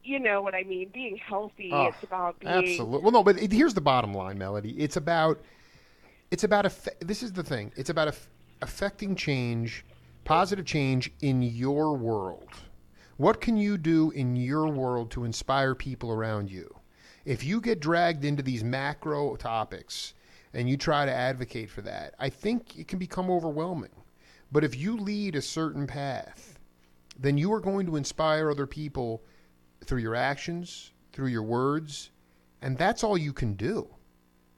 what I mean, being healthy. Oh, It's about being. absolutely. Well, no, but here's the bottom line, Melody. This is the thing. It's about affecting change, positive change in your world. What can you do in your world to inspire people around you? If you get dragged into these macro topics and you try to advocate for that, I think it can become overwhelming. But if you lead a certain path, then you are going to inspire other people through your actions, through your words, and that's all you can do.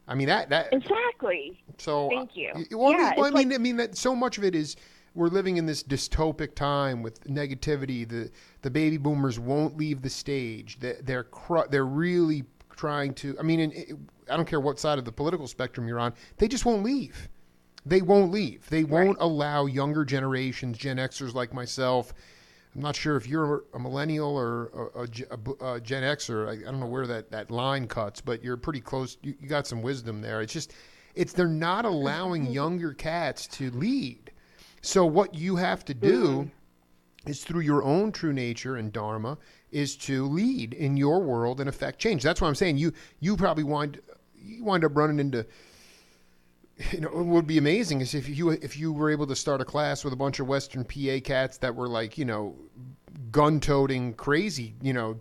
I mean that Exactly. so, Thank you. well, Yeah, I it's mean, like. I mean that so much of it is we're living in this dystopic time with negativity. The baby boomers won't leave the stage. They're really trying to. I mean, I don't care what side of the political spectrum you're on. They just won't leave. They won't leave. They Right. won't allow younger generations, Gen Xers like myself. I'm not sure if you're a millennial or a Gen Xer. I don't know where that line cuts, but you're pretty close. You got some wisdom there. They're not allowing younger cats to lead. So what you have to Mm-hmm. do is through your own true nature and dharma is to lead in your world and affect change. That's what I'm saying. You probably you wind up running into, what would be amazing is if you were able to start a class with a bunch of Western PA cats that were like, gun-toting crazy,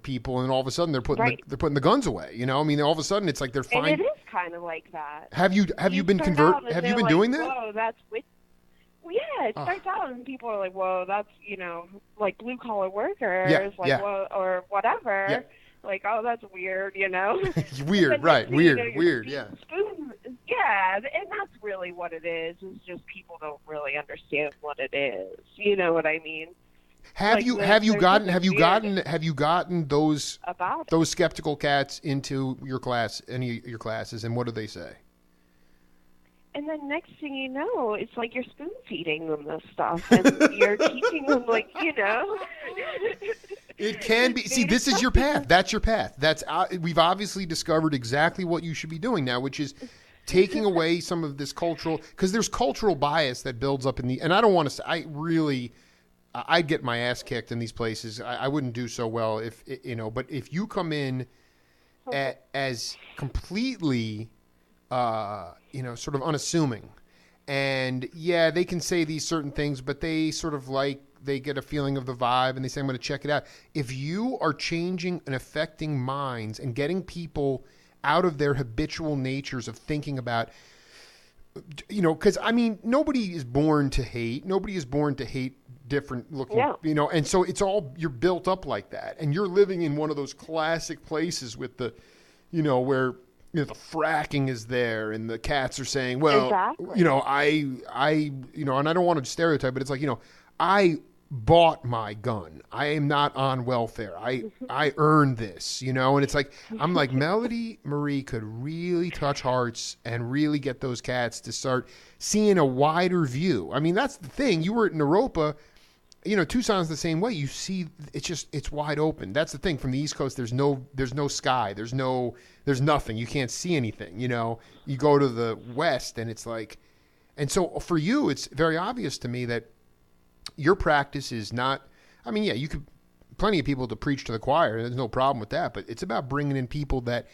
people, and all of a sudden they're putting the guns away. I mean, all of a sudden it's like they're fine. And it is kind of like that. Have you been doing that? Whoa, that's well, yeah, it starts out and people are like, whoa, that's like blue collar workers, whoa, or whatever. Yeah. Like, oh, that's weird, Weird, right? Weird, yeah. Yeah, and that's really what it is. It's just people don't really understand what it is. You know what I mean? Have you gotten those about those skeptical cats into your class, any of your classes, and what do they say? And then next thing you know, it's like you're spoon feeding them this stuff, and you're teaching them It can be. See, this is your path. That's your path. We've obviously discovered exactly what you should be doing now, which is taking away some of this cultural, because there's cultural bias that builds up and I don't want to say, I'd get my ass kicked in these places. I wouldn't do so well but if you come in as completely, sort of unassuming, and they can say these certain things, but they sort of they get a feeling of the vibe and they say, I'm going to check it out. If you are changing and affecting minds and getting people out of their habitual natures of thinking about, because nobody is born to hate. Nobody is born to hate different looking, and so it's all, you're built up like that. And you're living in one of those classic places with the, where, the fracking is there and the cats are saying, well, exactly. and I don't want to stereotype, but it's like, I bought my gun. I am not on welfare. I earned this, and it's like, I'm like, Melodie Marie could really touch hearts and really get those cats to start seeing a wider view. I mean, that's the thing. You were at Naropa, Tucson's the same way. You see, it's wide open. That's the thing. From the East Coast, there's no sky. There's nothing. You can't see anything, You go to the West and it's like, and so for you, it's very obvious to me that your practice is not, you could, plenty of people to preach to the choir. There's no problem with that, but it's about bringing in people that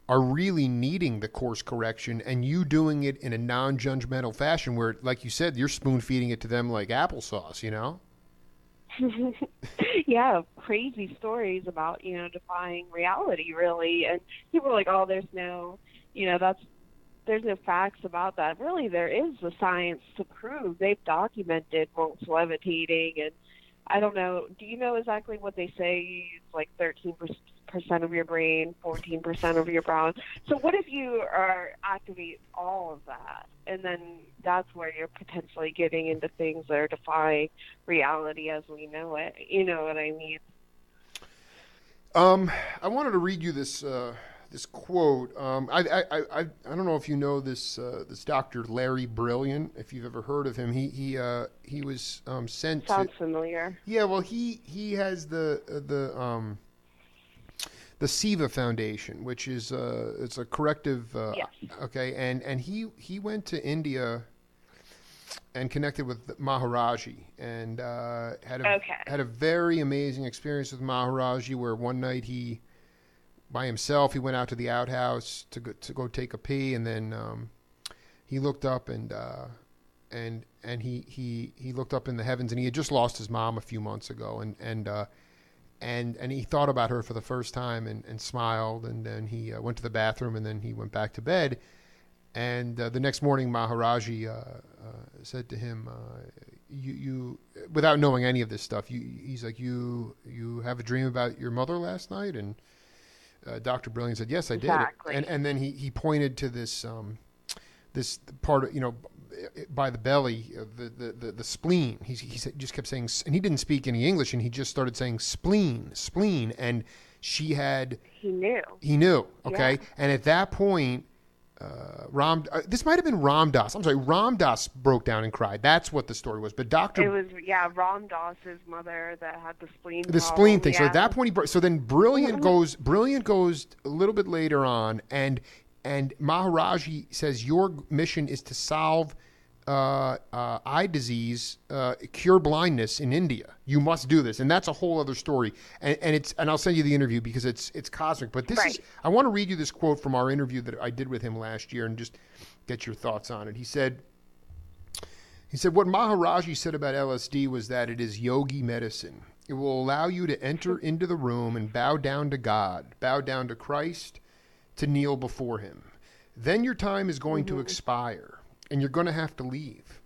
are really needing the course correction and you doing it in a non-judgmental fashion where, like you said, you're spoon feeding it to them like applesauce, Yeah, crazy stories about, defying reality, really. And people are like, oh, there's no facts about that. Really, there is the science to prove. They've documented monks levitating, and I don't know. Do you know exactly what they say? You use like 13% of your brain, 14% of your brain. So what if you activate all of that, and then that's where you're potentially getting into things that are defying reality as we know it? You know what I mean? I wanted to read you this quote. I don't know if you know this Dr. Larry Brilliant, if you've ever heard of him. He was sent. Sounds familiar. Yeah, well, he has the SIVA Foundation, which is it's a corrective. Yes. Okay, and he went to India and connected with Maharaji and had a very amazing experience with Maharaji, where one night by himself, he went out to the outhouse to go take a pee, and then he looked up and he looked up in the heavens, and he had just lost his mom a few months ago, and he thought about her for the first time and smiled, and then he went to the bathroom, and then he went back to bed, and the next morning Maharaji said to him, you without knowing any of this stuff, he's like, you have a dream about your mother last night? And Dr. Brilliant said, yes, I did. Exactly. And then he pointed to this part of, by the belly, the spleen. He just kept saying, and he didn't speak any English, and he just started saying spleen, and he knew. Okay. Yeah. And at that point, this might have been Ram Dass. I'm sorry, Ram Dass broke down and cried. That's what the story was. But It was Ram Dass's mother that had the spleen. The spleen thing. Yeah. So at that point, so then Brilliant goes a little bit later on, and Maharaji says, your mission is to solve eye disease cure blindness in India. You must do this, and that's a whole other story. And I'll send you the interview because it's cosmic. But this is, I want to read you this quote from our interview that I did with him last year and just get your thoughts on it. He said, what Maharaji said about LSD was that it is yogi medicine. It will allow you to enter into the room and bow down to God, bow down to Christ, to kneel before him. Then your time is going to expire, and you're going to have to leave.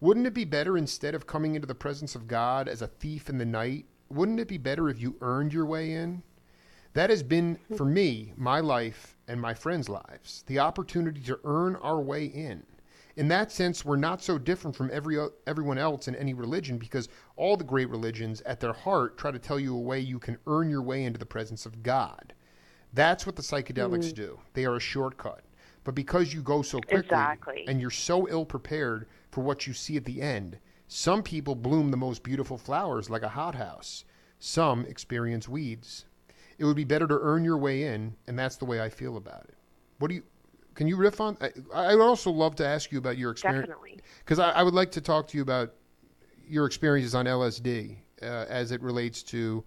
Wouldn't it be better, instead of coming into the presence of God as a thief in the night, wouldn't it be better if you earned your way in? That has been, for me, my life and my friends' lives, the opportunity to earn our way in. In that sense, we're not so different from everyone else in any religion, because all the great religions at their heart try to tell you a way you can earn your way into the presence of God. That's what the psychedelics do. They are a shortcut. But because you go so quickly and you're so ill prepared for what you see at the end, some people bloom the most beautiful flowers like a hothouse. Some experience weeds. It would be better to earn your way in, and that's the way I feel about it. Can you riff on? I would also love to ask you about your experience. Definitely. Because I would like to talk to you about your experiences on LSD as it relates to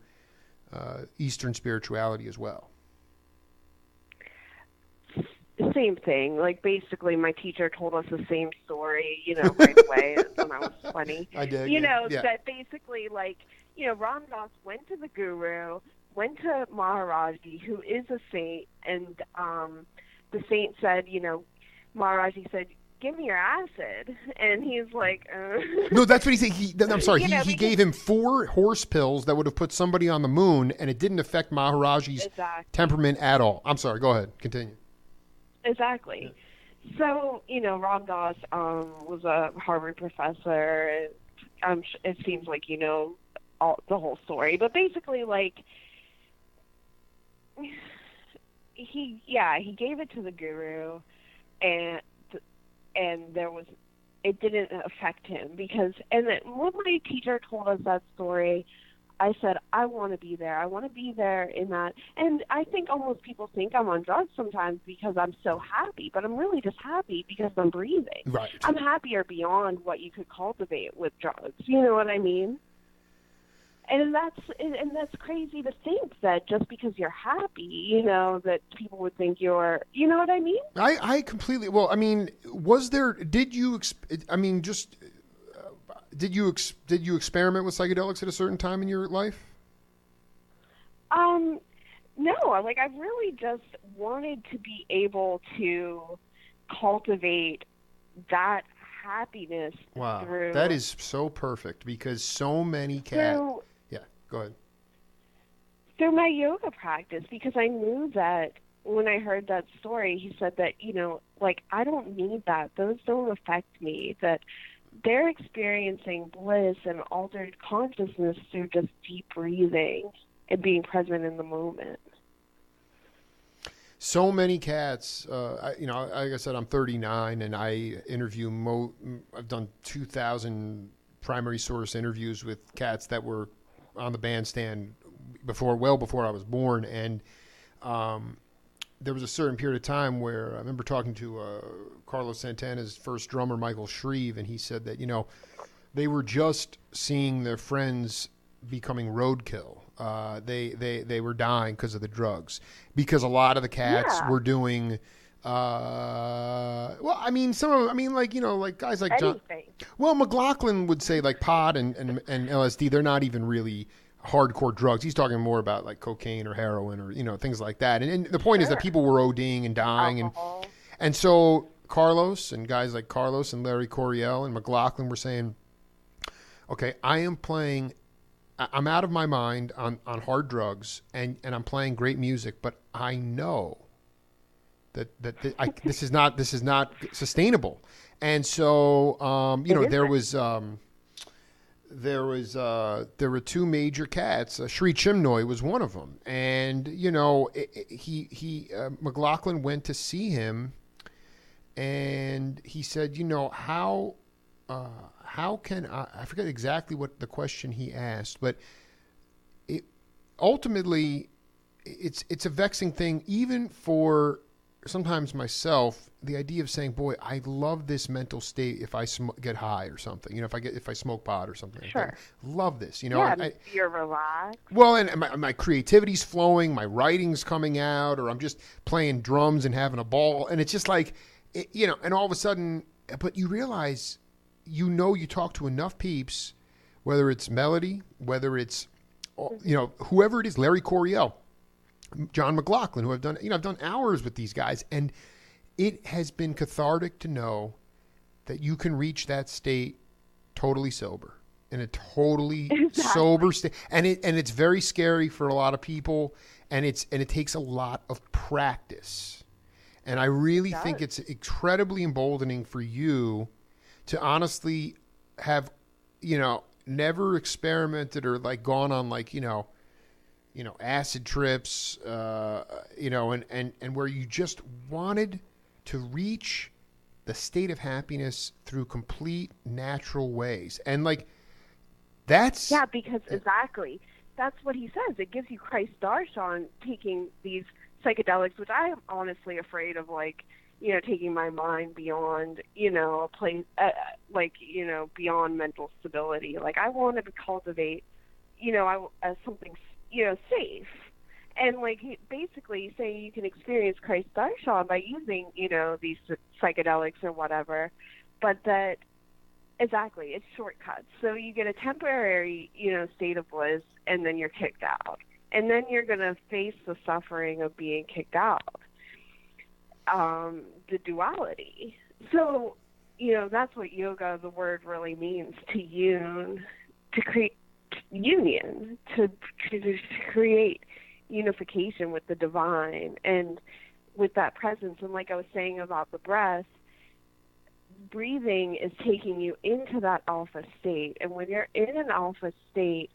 Eastern spirituality as well. Same thing. Like, basically, my teacher told us the same story, right away when I was 20. I did. That basically, Ram Dass went to the guru, went to Maharaji, who is a saint, and the saint said, Maharaji said, give me your acid. And he's like, No, that's what he said. I'm sorry. He gave him 4 horse pills that would have put somebody on the moon, and it didn't affect Maharaji's temperament at all. I'm sorry. Go ahead. Continue. Exactly. Yeah. So, Ram Dass was a Harvard professor. It seems like the whole story. But basically, he gave it to the guru, and it didn't affect him and when my teacher told us that story, I said, I want to be there. I want to be there in that. And I think almost people think I'm on drugs sometimes because I'm so happy, but I'm really just happy because I'm breathing. Right. I'm happier beyond what you could cultivate with drugs. You know what I mean? And that's crazy to think that just because you're happy, that people would think you're, you know what I mean? I completely, well, I mean, did you experiment with psychedelics at a certain time in your life? No, I really just wanted to be able to cultivate that happiness. Wow, that is so perfect, because so many cats. Yeah, go ahead. Through my yoga practice, because I knew that when I heard that story, he said that, I don't need that. Those don't affect me. That they're experiencing bliss and altered consciousness through just deep breathing and being present in the moment. So many cats, like I said, I'm 39, and I interview I've done 2,000 primary source interviews with cats that were on the bandstand well before I was born. And there was a certain period of time where I remember talking to Carlos Santana's first drummer, Michael Shreve, and he said that, they were just seeing their friends becoming roadkill. They were dying because of the drugs, because a lot of the cats were doing, like guys like John. Well, McLaughlin would say like pot and LSD, they're not even really hardcore drugs. He's talking more about like cocaine or heroin or, things like that. And the point is that people were ODing and dying. Alcohol. And so Carlos and guys like Carlos and Larry Coryell and McLaughlin were saying, okay, I'm out of my mind on hard drugs, and I'm playing great music, but I know that this is not sustainable. And so, there were 2 major cats. Sri Chimnoy was one of them, and McLaughlin went to see him, and he said, how can I forget exactly what the question he asked, but ultimately it's a vexing thing even for sometimes myself, the idea of saying, boy, I love this mental state if I get high or something, if I smoke pot or something like that. Sure. Love this, Yeah, you're relaxed. well, and my creativity's flowing, my writing's coming out, or I'm just playing drums and having a ball. And it's just like, and all of a sudden, but you realize, you talk to enough peeps, whether it's Melodie, whether it's, whoever it is, Larry Coryell, John McLaughlin, who I've done hours with these guys. And it has been cathartic to know that you can reach that state totally sober, in a totally sober state. And it's very scary for a lot of people. And it takes a lot of practice. And I really think it's incredibly emboldening for you to honestly have, never experimented or like gone on like, acid trips, and where you just wanted to reach the state of happiness through complete natural ways. And like, that's... Yeah, because exactly. That's what he says. It gives you Christ darshan taking these psychedelics, which I am honestly afraid of, like, taking my mind beyond, a place, beyond mental stability. Like, I want to cultivate, as something, safe. And, like, basically saying you can experience Christ darshan by using, these psychedelics or whatever, but that, exactly, it's shortcuts. So you get a temporary, state of bliss, and then you're kicked out. And then you're going to face the suffering of being kicked out, the duality. So, that's what yoga, the word, really means, to union, to create union, to create unification with the divine and with that presence. And like I was saying about the breath, breathing is taking you into that alpha state. And when you're in an alpha state,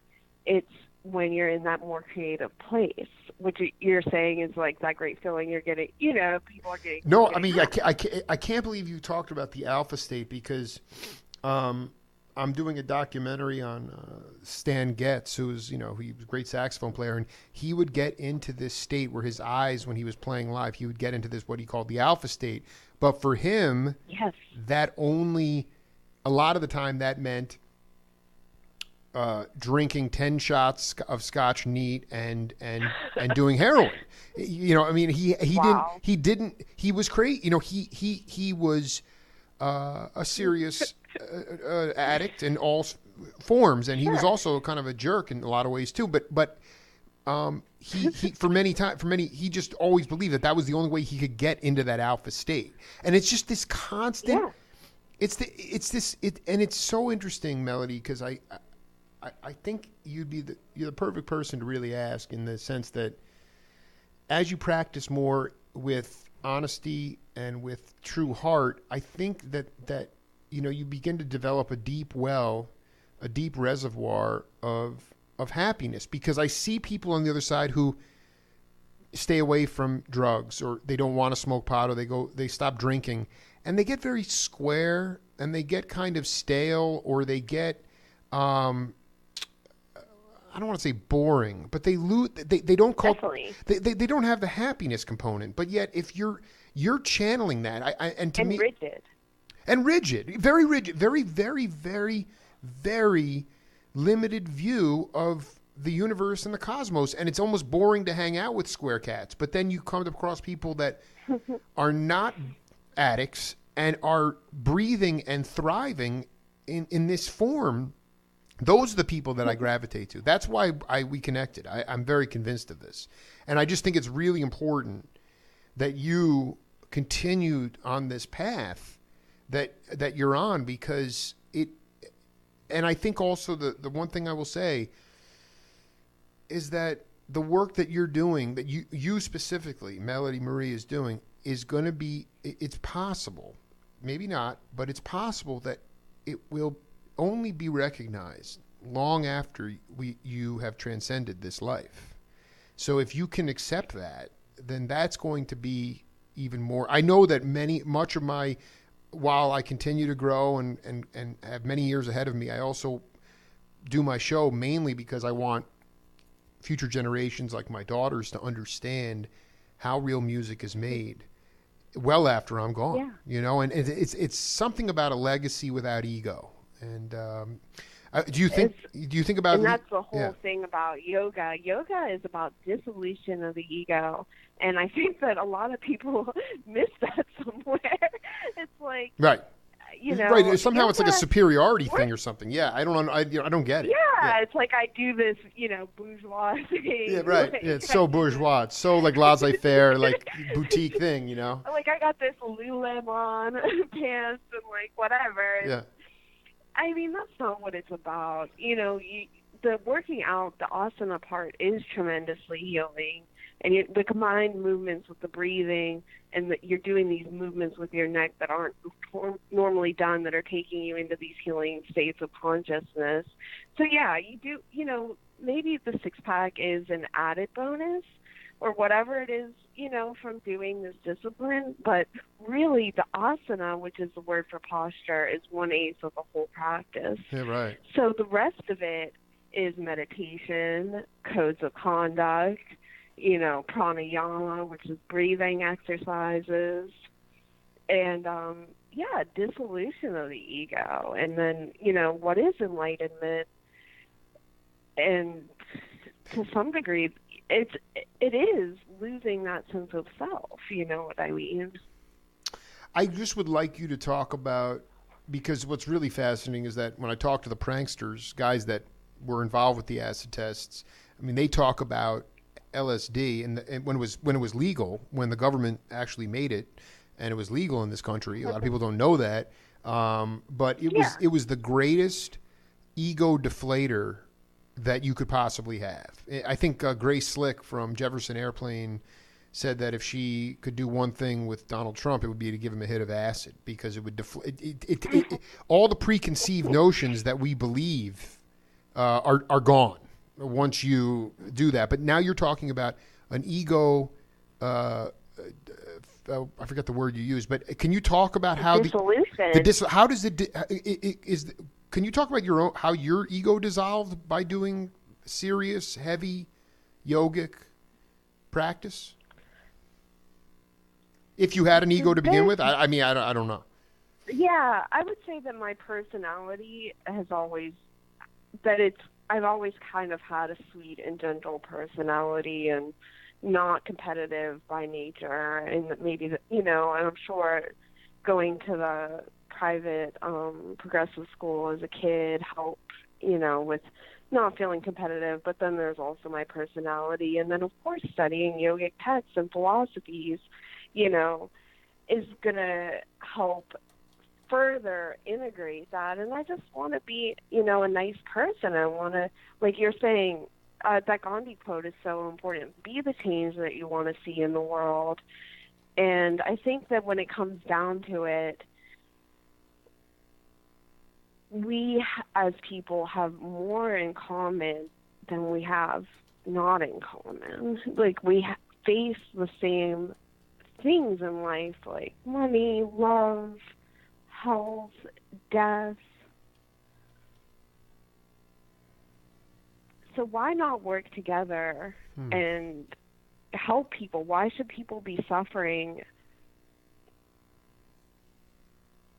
it's when you're in that more creative place, which you're saying is like that great feeling you're getting, people are getting. No, I mean, I can't believe you talked about the alpha state, because I'm doing a documentary on Stan Getz, he was a great saxophone player, and he would get into this state where his eyes, when he was playing live, he would get into this, what he called the alpha state. But for him, yes, that only, a lot of the time, that meant drinking 10 shots of Scotch neat and doing heroin. He was crazy. He was a serious addict in all forms, and he was also kind of a jerk in a lot of ways too. But he just always believed that was the only way he could get into that alpha state. And it's just this constant. Yeah. And it's so interesting, Melodie, because I think you're the perfect person to really ask, in the sense that as you practice more with honesty and with true heart, I think that you begin to develop a deep reservoir of happiness, because I see people on the other side who stay away from drugs, or they don't want to smoke pot, or they stop drinking, and they get very square, and they get kind of stale, or they get I don't want to say boring, but they don't call they don't have the happiness component. But yet, if you're channeling that, rigid, very rigid, very, very, very, very limited view of the universe and the cosmos, and it's almost boring to hang out with square cats. But then you come across people that are not addicts and are breathing and thriving in this form. Those are the people that I gravitate to. That's why we connected. I'm very convinced of this. And I just think it's really important that you continued on this path that you're on, because and I think also the one thing I will say is that the work that you're doing, that you specifically, Melodie Marie, is doing, is going to be, it's possible, maybe not, but it's possible that it will only be recognized long after you have transcended this life. So if you can accept that, then that's going to be even more. I know that much of my, while I continue to grow and have many years ahead of me, I also do my show mainly because I want future generations like my daughters to understand how real music is made, well after I'm gone. Yeah. You know, and it's something about a legacy without ego. And do you think about? And that's the whole yeah. thing about yoga. Yoga is about dissolution of the ego, and I think that a lot of people miss that somewhere. It's like, Right. you know, Right. Somehow yoga, it's like a superiority thing or something. Yeah. I don't get it. Yeah, it's like I do this, you know, bourgeois thing. Yeah. Right. Like, Yeah, it's so bourgeois. It's so like laissez-faire, like boutique thing. You know. Like I got this Lululemon pants and like whatever. Yeah. I mean, that's not what it's about. You know, the working out, the asana part is tremendously healing. And the combined movements with the breathing, and you're doing these movements with your neck that aren't normally done, that are taking you into these healing states of consciousness. So, yeah, you do, you know, maybe the six-pack is an added bonus or whatever it is, you know, from doing this discipline. But really, the asana, which is the word for posture, is 1/8 of the whole practice. Yeah, right. So the rest of it is meditation, codes of conduct, you know, pranayama, which is breathing exercises, and, dissolution of the ego. And then, you know, what is enlightenment? And to some degree, it is losing that sense of self, you know what I mean? I just would like you to talk about, because what's really fascinating is that when I talk to the pranksters, guys that were involved with the acid tests, I mean, they talk about LSD, and when it was legal, when the government actually made it, and it was legal in this country. A lot of people don't know that, but it was the greatest ego deflator that you could possibly have. I think Grace Slick from Jefferson Airplane said that if she could do one thing with Donald Trump, it would be to give him a hit of acid, because it would all the preconceived notions that we believe are gone once you do that. But now you're talking about an ego, I forget the word you used, but can you talk about how how does can you talk about how your ego dissolved by doing serious, heavy yogic practice? If you had an ego to begin with, I mean, I don't know. Yeah, I would say that my personality has always, I've always kind of had a sweet and gentle personality, and not competitive by nature. And maybe, you know, and I'm sure going to the private progressive school as a kid helped, you know, with not feeling competitive. But then there's also my personality. And then, of course, studying yogic texts and philosophies, you know, is going to help further integrate that. And I just want to be, you know, a nice person. I want to, like you're saying, that Gandhi quote is so important. Be the change that you want to see in the world. And I think that when it comes down to it, we as people have more in common than we have not in common. Like, we face the same things in life, like money, love, health, death. So why not work together and help people? Why should people be suffering?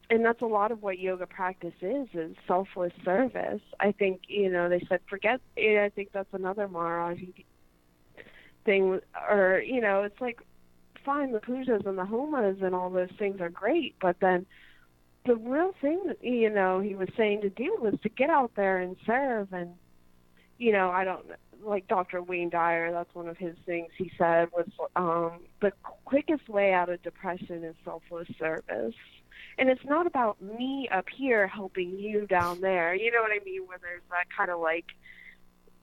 And that's a lot of what yoga practice is selfless service. I think, you know, they said I think that's another Maharaj thing. Or, you know, it's like, fine, the pujas and the homas and all those things are great, but then the real thing that, you know, he was saying to do was to get out there and serve. And, you know, I don't, like Dr. Wayne Dyer, that's one of his things he said was the quickest way out of depression is selfless service. And it's not about me up here helping you down there. You know what I mean? Where there's that kind of like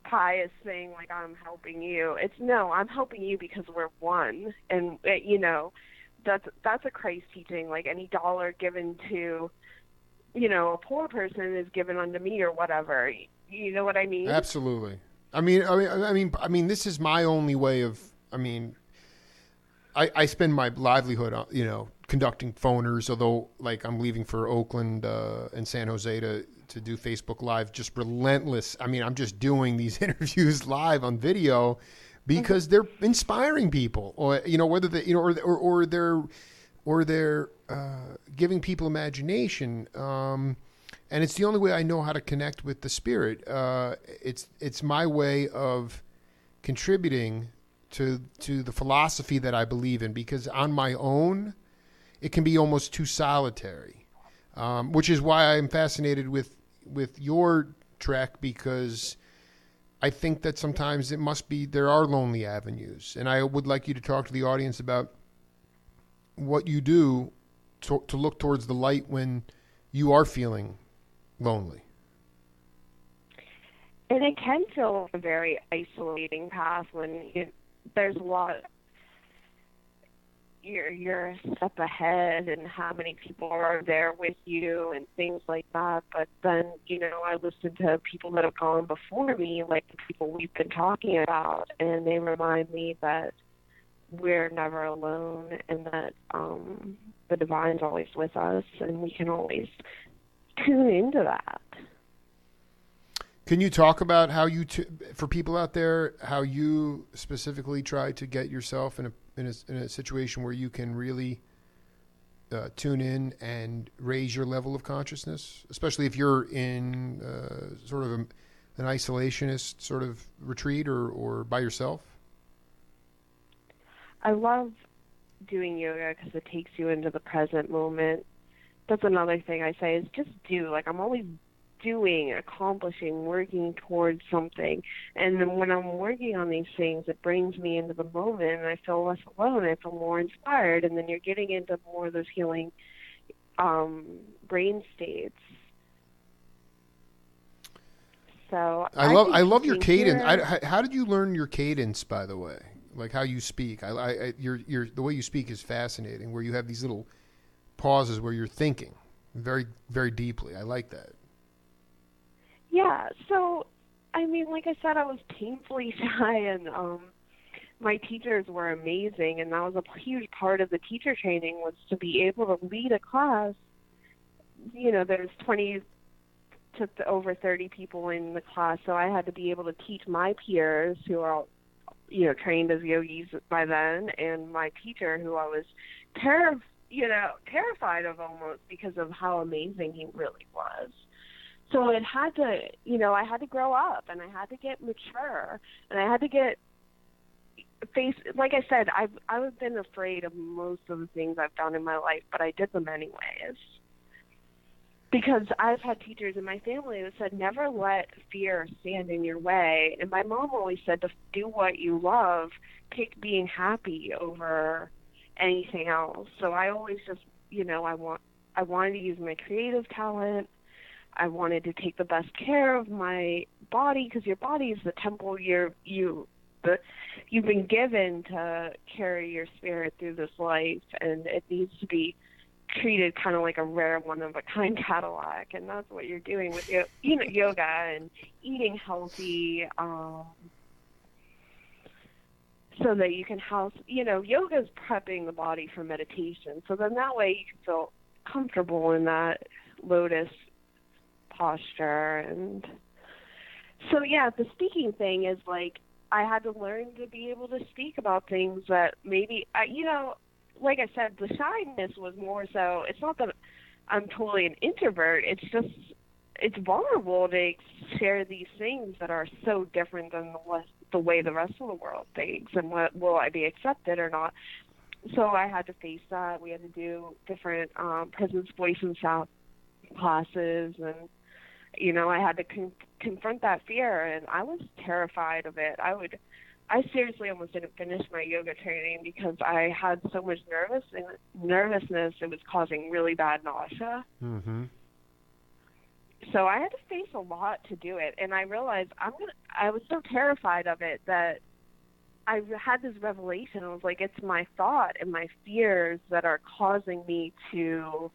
pious thing, like I'm helping you. It's no, I'm helping you because we're one. And, you know, that's a Christ teaching. Like, any dollar given to, you know, a poor person is given unto me, or whatever. You know what I mean? Absolutely. I mean, this is my only way of. I mean, I spend my livelihood, you know, conducting phoners. Although, like, I'm leaving for Oakland and San Jose to do Facebook Live, just relentless. I mean, I'm just doing these interviews live on video because they're inspiring people, or, you know, whether they, you know, or they're or they're giving people imagination. And it's the only way I know how to connect with the spirit. It's my way of contributing to the philosophy that I believe in, because on my own, it can be almost too solitary, which is why I'm fascinated with your trek, because I think that sometimes there are lonely avenues. And I would like you to talk to the audience about what you do to look towards the light when you are feeling lonely. And it can feel like a very isolating path when there's a lot. You're a step ahead, and how many people are there with you and things like that. But then, I listen to people that have gone before me, like the people we've been talking about, and they remind me that we're never alone, and that the divine's always with us, and we can always tune into that. Can you talk about how for people out there, how you specifically try to get yourself in a situation where you can really tune in and raise your level of consciousness, especially if you're in sort of an isolationist sort of retreat or by yourself? I love doing yoga because it takes you into the present moment. That's another thing I say is just do. Like, I'm always doing, accomplishing, working towards something. And then when I'm working on these things, it brings me into the moment, and I feel less alone. I feel more inspired. And then you're getting into more of those healing brain states. So I love your cadence. How did you learn your cadence, by the way? Like how you speak. The way you speak is fascinating, where you have these little pauses where you're thinking very, very deeply. I like that. Yeah, so, like I said, I was painfully shy, and my teachers were amazing, and that was a huge part of the teacher training, was to be able to lead a class. There's 20 to over 30 people in the class, so I had to be able to teach my peers, who are trained as yogis by then, and my teacher, who I was terrified of almost, because of how amazing he really was. So it had to, I had to grow up, and I had to get mature, and I had to get like I said, I've been afraid of most of the things I've done in my life, but I did them anyways. Because I've had teachers in my family that said, never let fear stand in your way. And my mom always said to do what you love, pick being happy over anything else. So I always just, I wanted to use my creative talent. I wanted to take the best care of my body, because your body is the temple you've been given to carry your spirit through this life, and it needs to be treated kind of like a rare one-of-a-kind Cadillac, and that's what you're doing with yoga and eating healthy, so that you can yoga is prepping the body for meditation, so then that way you can feel comfortable in that lotus posture. And so, yeah, the speaking thing is like, I had to learn to be able to speak about things that maybe, like I said, the shyness was more so, it's not that I'm totally an introvert, it's vulnerable to share these things that are so different than the way the rest of the world thinks, and will I be accepted or not. So I had to face that. We had to do different presence, voice, and sound classes, and I had to confront that fear, and I was terrified of it. I seriously almost didn't finish my yoga training because I had so much nervousness. It was causing really bad nausea. Mm-hmm. So I had to face a lot to do it, and I realized I was so terrified of it that I had this revelation. I was like, it's my thought and my fears that are causing me to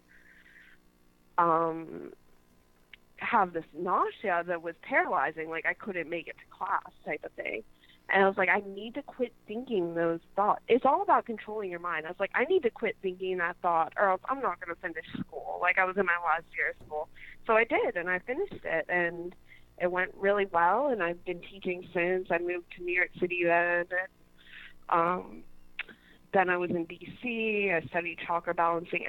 have this nausea that was paralyzing, like I couldn't make it to class type of thing. And I was like, I need to quit thinking those thoughts. It's all about controlling your mind. I was like, I need to quit thinking that thought, or else I'm not going to finish school. Like, I was in my last year of school. So I did, and I finished it, and it went really well, and I've been teaching since. I moved to New York City then. then I was in DC. I studied chakra balancing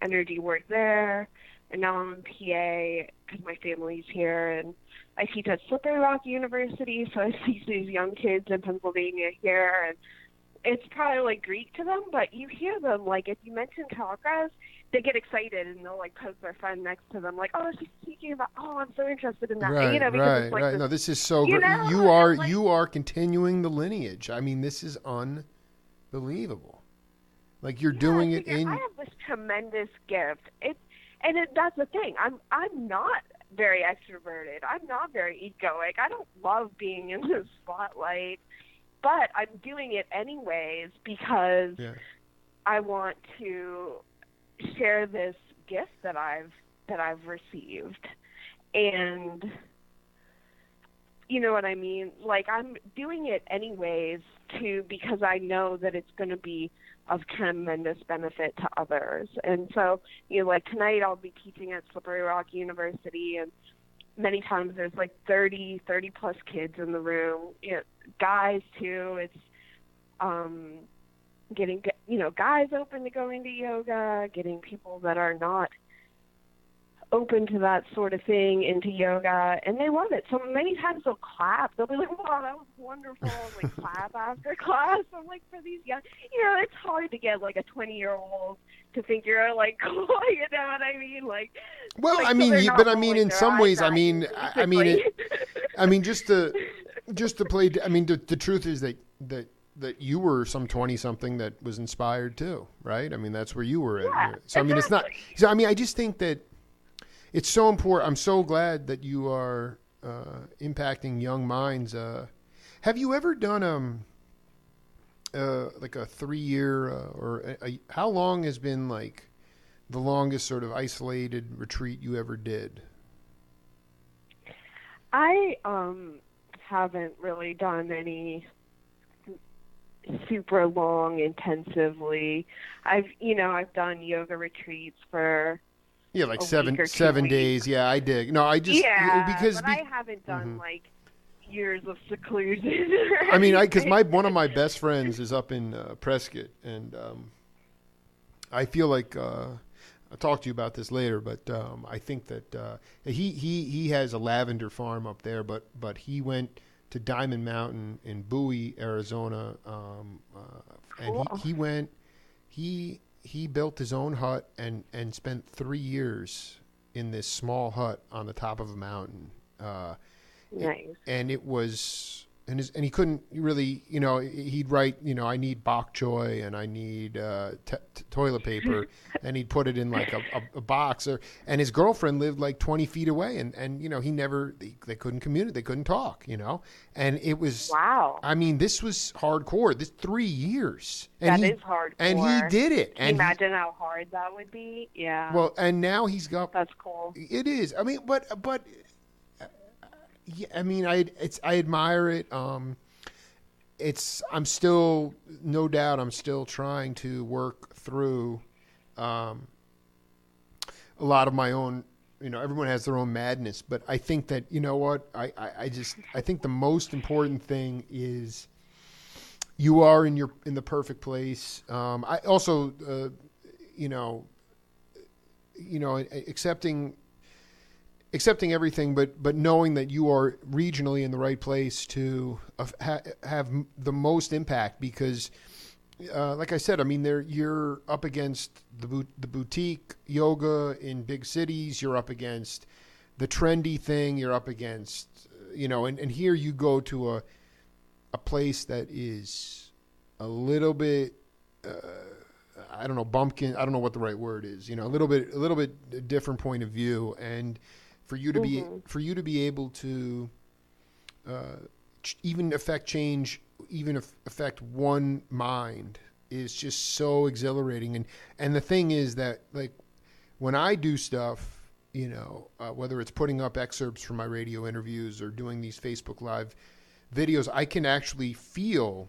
energy work there. And now I'm in PA because my family's here. And I teach at Slippery Rock University, so I teach these young kids in Pennsylvania here. And it's probably like Greek to them, but you hear them, like, if you mention chakras, they get excited and they'll like poke their friend next to them, like, oh, she's speaking about, oh, I'm so interested in that. Right, you know, because right, it's like right. this, No, this is so you great. know, You are continuing the lineage. I mean, this is unbelievable. Like you're doing it in. I have this tremendous gift. That's the thing. I'm not very extroverted. I'm not very egoic. I don't love being in the spotlight, but I'm doing it anyways because I want to share this gift that I've received. And you know what I mean? Like, I'm doing it anyways because I know that it's going to be of tremendous benefit to others. And so, you know, like tonight I'll be teaching at Slippery Rock University, and many times there's like 30 plus kids in the room, you know, guys too. It's getting, you know, guys open to going to yoga, getting people that are not open to that sort of thing into yoga, and they love it. So many times they'll clap. They'll be like, wow, that was wonderful, and like clap after class. I'm like, for these young, you know, it's hard to get like a 20-year-old to think you're like cool, you know what I mean? Like, well, like, I mean, so but I mean, in some ways, I mean, just to play. I mean, the truth is that you were some 20-something that was inspired too, right? I mean, that's where you were at. So I mean, it's not. So I mean, I just think that it's so important. I'm so glad that you are impacting young minds. Have you ever done like a 3-year or how long has been like the longest sort of isolated retreat you ever did? I haven't really done any super long intensively. I've done yoga retreats for like 7 days. Yeah, I did. No, I just but I haven't done like years of seclusion. I mean, because one of my best friends is up in Prescott, and I feel like I'll talk to you about this later. But I think that he has a lavender farm up there, but he went to Diamond Mountain in Bowie, Arizona, and he built his own hut and spent 3 years in this small hut on the top of a mountain. Nice. And it was, and he couldn't really, you know, he'd write, you know, I need bok choy and I need toilet paper, and he'd put it in like a box. And his girlfriend lived like 20 feet away, and you know, they couldn't communicate, they couldn't talk, you know, and it was, wow. I mean, this was hardcore. This 3 years. And that is hardcore. And he did it. Can you imagine how hard that would be? Yeah. Well, and now he's got. That's cool. It is. I mean, but. Yeah, I mean, I admire it. I'm still, no doubt, I'm still trying to work through a lot of my own. You know, everyone has their own madness, but I think that, you know what, I think the most important thing is you are in the perfect place. I also, accepting everything, but knowing that you are regionally in the right place to have the most impact, because, like I said, I mean, you're up against the boutique yoga in big cities. You're up against the trendy thing. You're up against, you know, and here you go to a place that is a little bit, I don't know, bumpkin. I don't know what the right word is. You know, a little bit different point of view, and for you to be able to even affect change, even affect one mind, is just so exhilarating. And the thing is that, like, when I do stuff, you know, whether it's putting up excerpts from my radio interviews or doing these Facebook Live videos, I can actually feel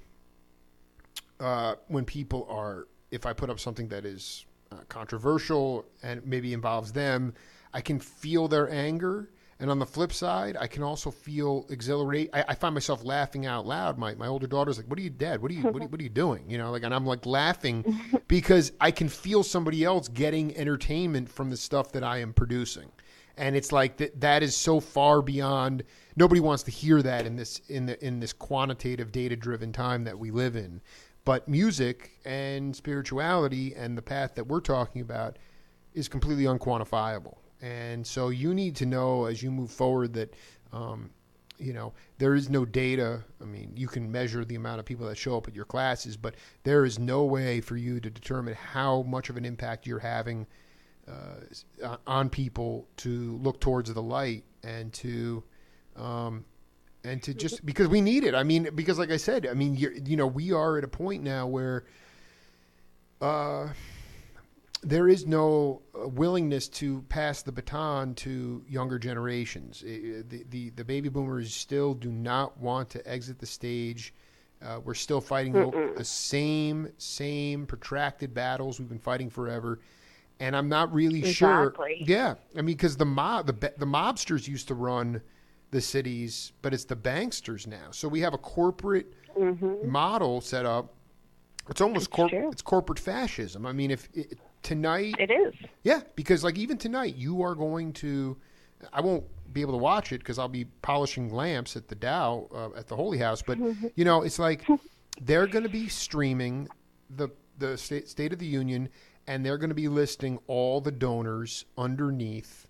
when people are, if I put up something that is controversial and maybe involves them, I can feel their anger, And on the flip side, I can also feel exhilarate. I find myself laughing out loud. My older daughter's like, "What are you, Dad? What are you doing?" You know, like, and I'm like laughing because I can feel somebody else getting entertainment from the stuff that I am producing, and it's like that is so far beyond. Nobody wants to hear that in this quantitative, data driven time that we live in. But music and spirituality and the path that we're talking about is completely unquantifiable. And so you need to know as you move forward that, there is no data. I mean, you can measure the amount of people that show up at your classes, but there is no way for you to determine how much of an impact you're having on people to look towards the light and to just because we need it. I mean, because like I said, I mean, we are at a point now where there is no willingness to pass the baton to younger generations. The baby boomers still do not want to exit the stage. We're still fighting the same protracted battles we've been fighting forever. And I'm not really sure. Yeah. I mean, because the mobsters used to run the cities, but it's the banksters now. So we have a corporate model set up. It's almost it's corporate fascism. I mean, tonight it is. Yeah, because like even tonight you are going to. I won't be able to watch it because I'll be polishing lamps at the Dow at the Holy House. But it's like they're going to be streaming the State of the Union, and they're going to be listing all the donors underneath,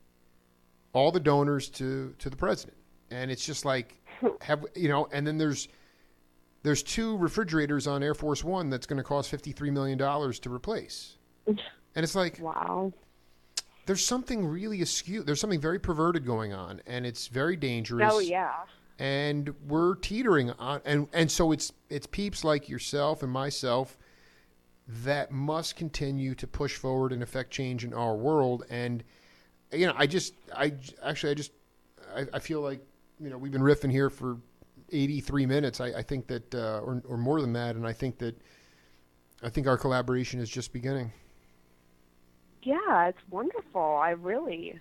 all the donors to the president, and it's just like and then there's 2 refrigerators on Air Force One that's going to cost $53 million to replace. And it's like, wow, there's something really askew. There's something very perverted going on, and it's very dangerous. Oh, yeah. And we're teetering on, and so it's peeps like yourself and myself that must continue to push forward and affect change in our world. And, I feel like, we've been riffing here for 83 minutes. I think that, or more than that. And I think our collaboration is just beginning. Yeah, it's wonderful. I really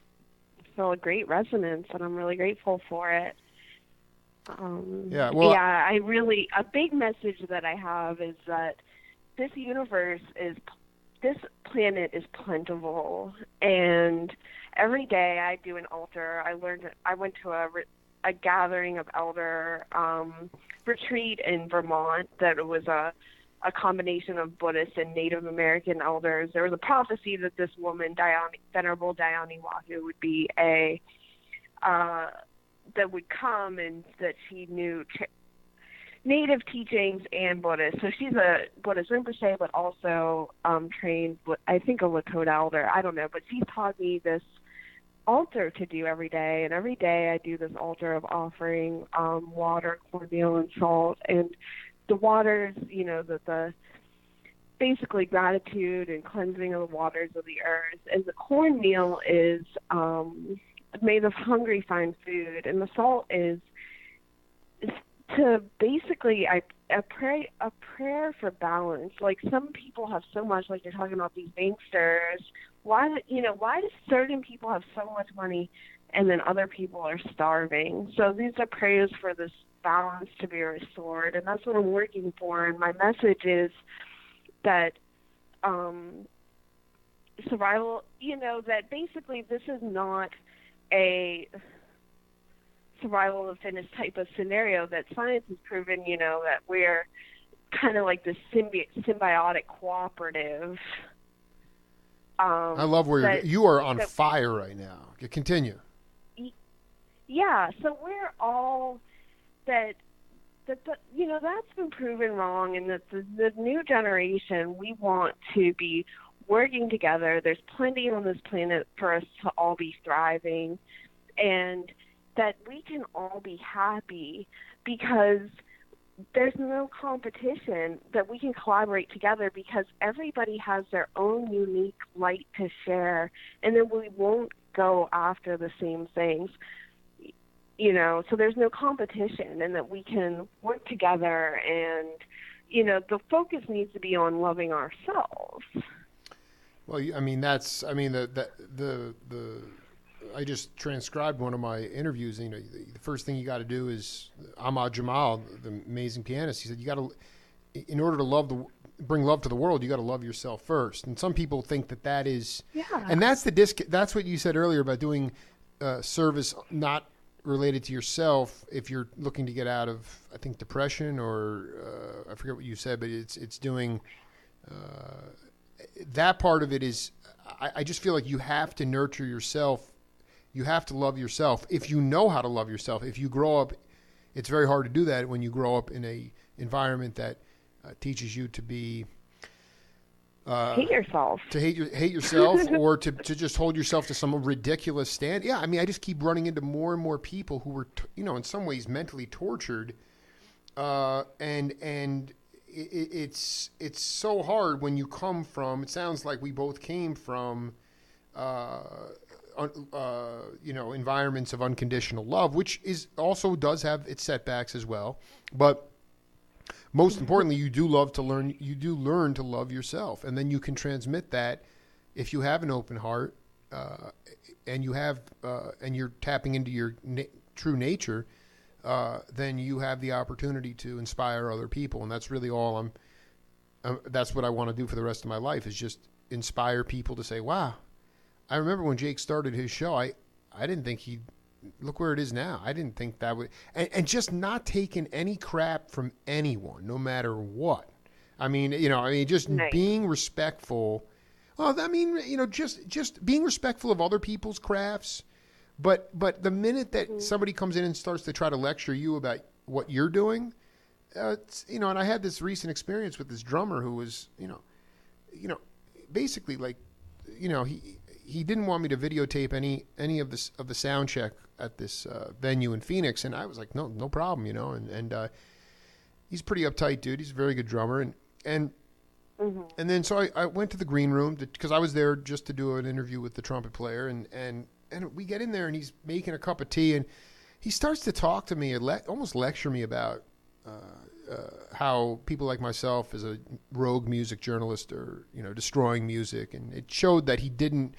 feel a great resonance, and I'm really grateful for it. A big message that I have is that this planet is plentiful, and every day I do an altar. I went to a gathering of elder retreat in Vermont that was a combination of Buddhist and Native American elders. There was a prophecy that this woman, Venerable Dayani Wahu, would be that would come, and that she knew Native teachings and Buddhist. So she's a Buddhist Rinpoche, but also trained, I think, a Lakota elder. I don't know, but she taught me this altar to do every day, and every day I do this altar of offering water, cornmeal, and salt. And the waters, the basically gratitude and cleansing of the waters of the earth. And the cornmeal is made of hungry find food, and the salt is to basically a prayer for balance. Like, some people have so much, like you're talking about these banksters. Why do certain people have so much money and then other people are starving? So these are prayers for this balance to be restored, and that's what I'm working for. And my message is that survival, that basically this is not a survival of the fittest type of scenario, that science has proven, that we're kind of like this symbiotic cooperative. I love where you are on fire right now. Continue. Yeah, so we're all that's been proven wrong, and that the new generation, we want to be working together. There's plenty on this planet for us to all be thriving, and that we can all be happy because there's no competition, that we can collaborate together because everybody has their own unique light to share, and then we won't go after the same things. So there's no competition, and that we can work together, and, the focus needs to be on loving ourselves. Well, I I just transcribed one of my interviews. You know, the first thing you got to do is Ahmad Jamal, the amazing pianist. He said you got to, in order to bring love to the world, you got to love yourself first. And some people think that is, and that's that's what you said earlier about doing service not related to yourself. If you're looking to get out of, I think, depression, or I forget what you said, but it's doing that part of it is. I just feel like you have to nurture yourself. You have to love yourself. If you know how to love yourself, if you grow up, it's very hard to do that when you grow up in a environment that teaches you to be hate yourself, to hate yourself, or to just hold yourself to some ridiculous stand. Yeah, I mean, I just keep running into more and more people who were, in some ways mentally tortured, and it's so hard when you come from. It sounds like we both came from, environments of unconditional love, which does have its setbacks as well, but. Most importantly, you do learn to love yourself, and then you can transmit that if you have an open heart, and you're tapping into your true nature. Then you have the opportunity to inspire other people, and that's really all that's what I want to do for the rest of my life, is just inspire people to say, "Wow, I remember when Jake started his show. I didn't think he'd." Look where it is now. I didn't think that would, and just not taking any crap from anyone, no matter what. I mean, just nice. Being respectful. Well, I mean, just being respectful of other people's crafts. But the minute that somebody comes in and starts to try to lecture you about what you're doing, and I had this recent experience with this drummer who was, basically like, he didn't want me to videotape any of the sound check at this venue in Phoenix, and I was like, no problem, and he's pretty uptight dude. He's a very good drummer, and then so I went to the green room because I was there just to do an interview with the trumpet player, and we get in there and he's making a cup of tea, and he starts to talk to me, almost lecture me about how people like myself as a rogue music journalist are, destroying music, and it showed that he didn't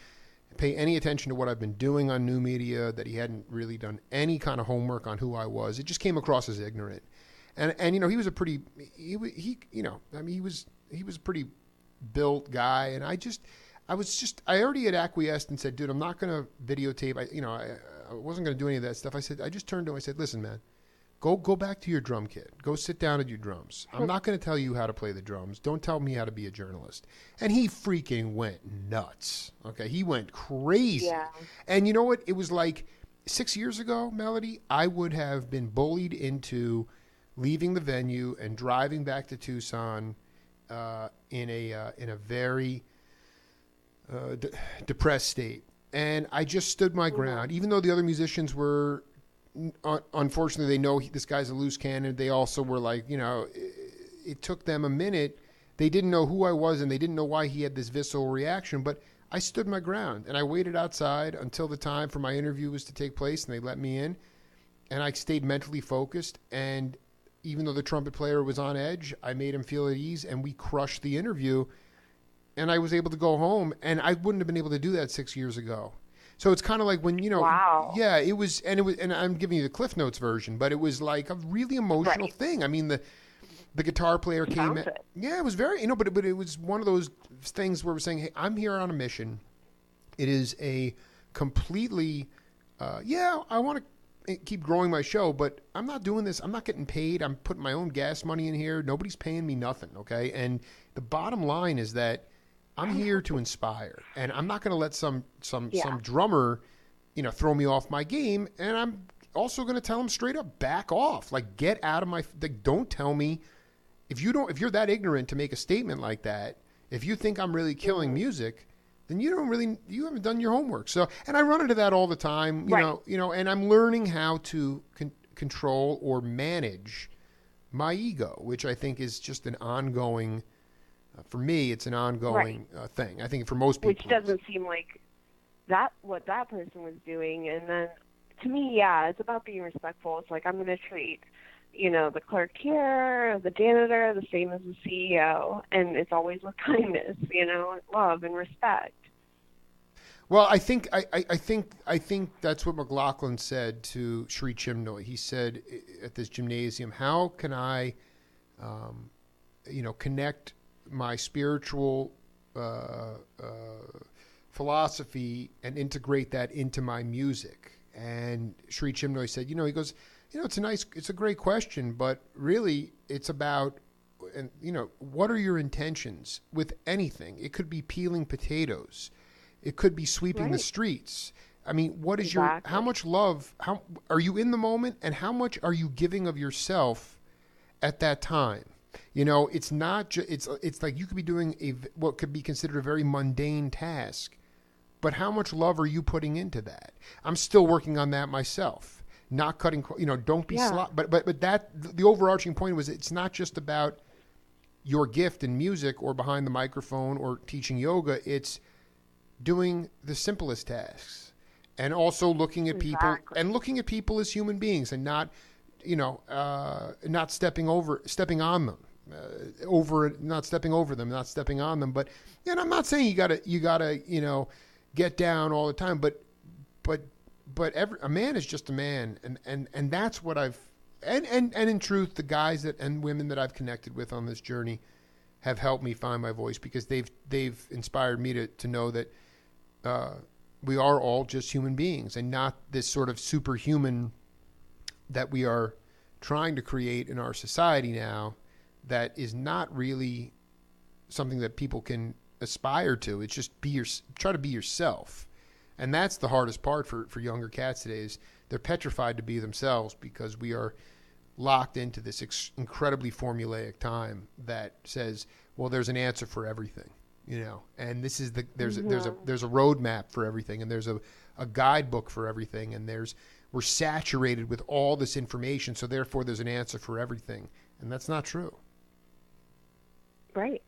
pay any attention to what I've been doing on new media, that he hadn't really done any kind of homework on who I was. It just came across as ignorant. And he was a pretty, he was a pretty built guy. And I already had acquiesced and said, dude, I'm not going to videotape. I wasn't going to do any of that stuff. I just turned to him. I said, listen, man, go back to your drum kit. Go sit down at your drums. I'm not going to tell you how to play the drums. Don't tell me how to be a journalist. And he freaking went nuts. Okay. He went crazy. Yeah. And you know what? It was like 6 years ago, Melodie, I would have been bullied into leaving the venue and driving back to Tucson, in a very, depressed state. And I just stood my ground, even though the other musicians were, unfortunately, they know this guy's a loose cannon. They also were like, it took them a minute. They didn't know who I was, and they didn't know why he had this visceral reaction. But I stood my ground, and I waited outside until the time for my interview was to take place, and they let me in. And I stayed mentally focused. And even though the trumpet player was on edge, I made him feel at ease, and we crushed the interview. And I was able to go home, and I wouldn't have been able to do that 6 years ago. So it's kind of like when, wow. Yeah, it was, and I'm giving you the Cliff Notes version, but it was like a really emotional thing. I mean, the guitar player came in. Yeah, it was very, but it was one of those things where we're saying, hey, I'm here on a mission. It is a completely, I want to keep growing my show, but I'm not doing this. I'm not getting paid. I'm putting my own gas money in here. Nobody's paying me nothing. Okay. And the bottom line is that I'm here to inspire, and I'm not going to let some drummer, throw me off my game. And I'm also going to tell him straight up, back off, like get out of don't tell me if you're that ignorant to make a statement like that. If you think I'm really killing music, then you haven't done your homework. So, and I run into that all the time, and I'm learning how to control or manage my ego, which I think is just an ongoing. For me, it's an ongoing thing. I think for most people, which doesn't seem like what that person was doing. And then, to me, it's about being respectful. It's like I'm going to treat, the clerk here, the janitor, the same as the CEO, and it's always with kindness, love and respect. Well, I think that's what McLaughlin said to Sri Chimnoy. He said at this gymnasium, how can I, connect my spiritual philosophy and integrate that into my music? And Sri Chimnoy said, he goes, it's a great question, but really it's about, and what are your intentions with anything? It could be peeling potatoes. It could be sweeping the streets. I mean, what is how much love, how are you in the moment, and how much are you giving of yourself at that time? It's not it's like you could be doing what could be considered a very mundane task, but how much love are you putting into that? I'm still working on that myself. Not cutting, don't be but that the overarching point was it's not just about your gift in music or behind the microphone or teaching yoga. It's doing the simplest tasks, and also looking at people as human beings, and not not stepping on them, not stepping over them, not stepping on them. But I'm not saying you gotta get down all the time, but a man is just a man, and that's what I've and in truth, the guys and women that I've connected with on this journey have helped me find my voice, because they've inspired me to know that we are all just human beings, and not this sort of superhuman that we are trying to create in our society now, that is not really something that people can aspire to. It's just try to be yourself. And that's the hardest part for younger cats today, is they're petrified to be themselves, because we are locked into this incredibly formulaic time that says, well, there's an answer for everything. And this is there's a roadmap for everything, and there's a guidebook for everything, and we're saturated with all this information, so therefore there's an answer for everything, and that's not true. Right,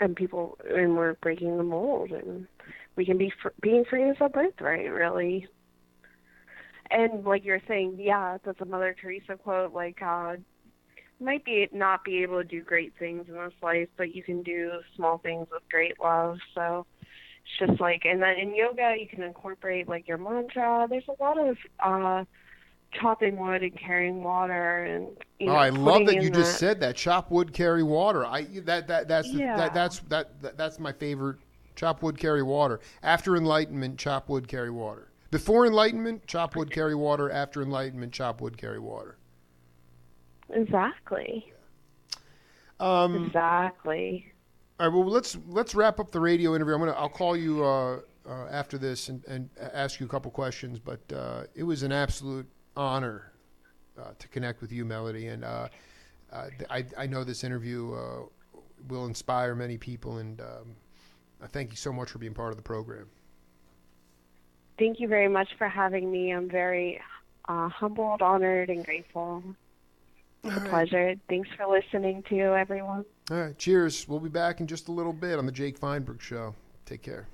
and we're breaking the mold, and we can being free is a birthright, really. And like you're saying, that's a Mother Teresa quote, like might not be able to do great things in this life, but you can do small things with great love. So it's just like, and then in yoga you can incorporate like your mantra. There's a lot of chopping wood and carrying water, and I love that you just said that. Chop wood, carry water. That's my favorite. Chop wood, carry water. After enlightenment, chop wood, carry water. Before enlightenment, chop wood, carry water. After enlightenment, chop wood, carry water. Exactly. Exactly. All right. Well, let's wrap up the radio interview. I'll call you after this and ask you a couple questions. But it was an absolute honor to connect with you, Melodie, and I know this interview will inspire many people. And I thank you so much for being part of the program. Thank you very much for having me. I'm very humbled, honored, and grateful. It's a pleasure. Thanks for listening to everyone. All right. Cheers. We'll be back in just a little bit on the Jake Feinberg Show. Take care.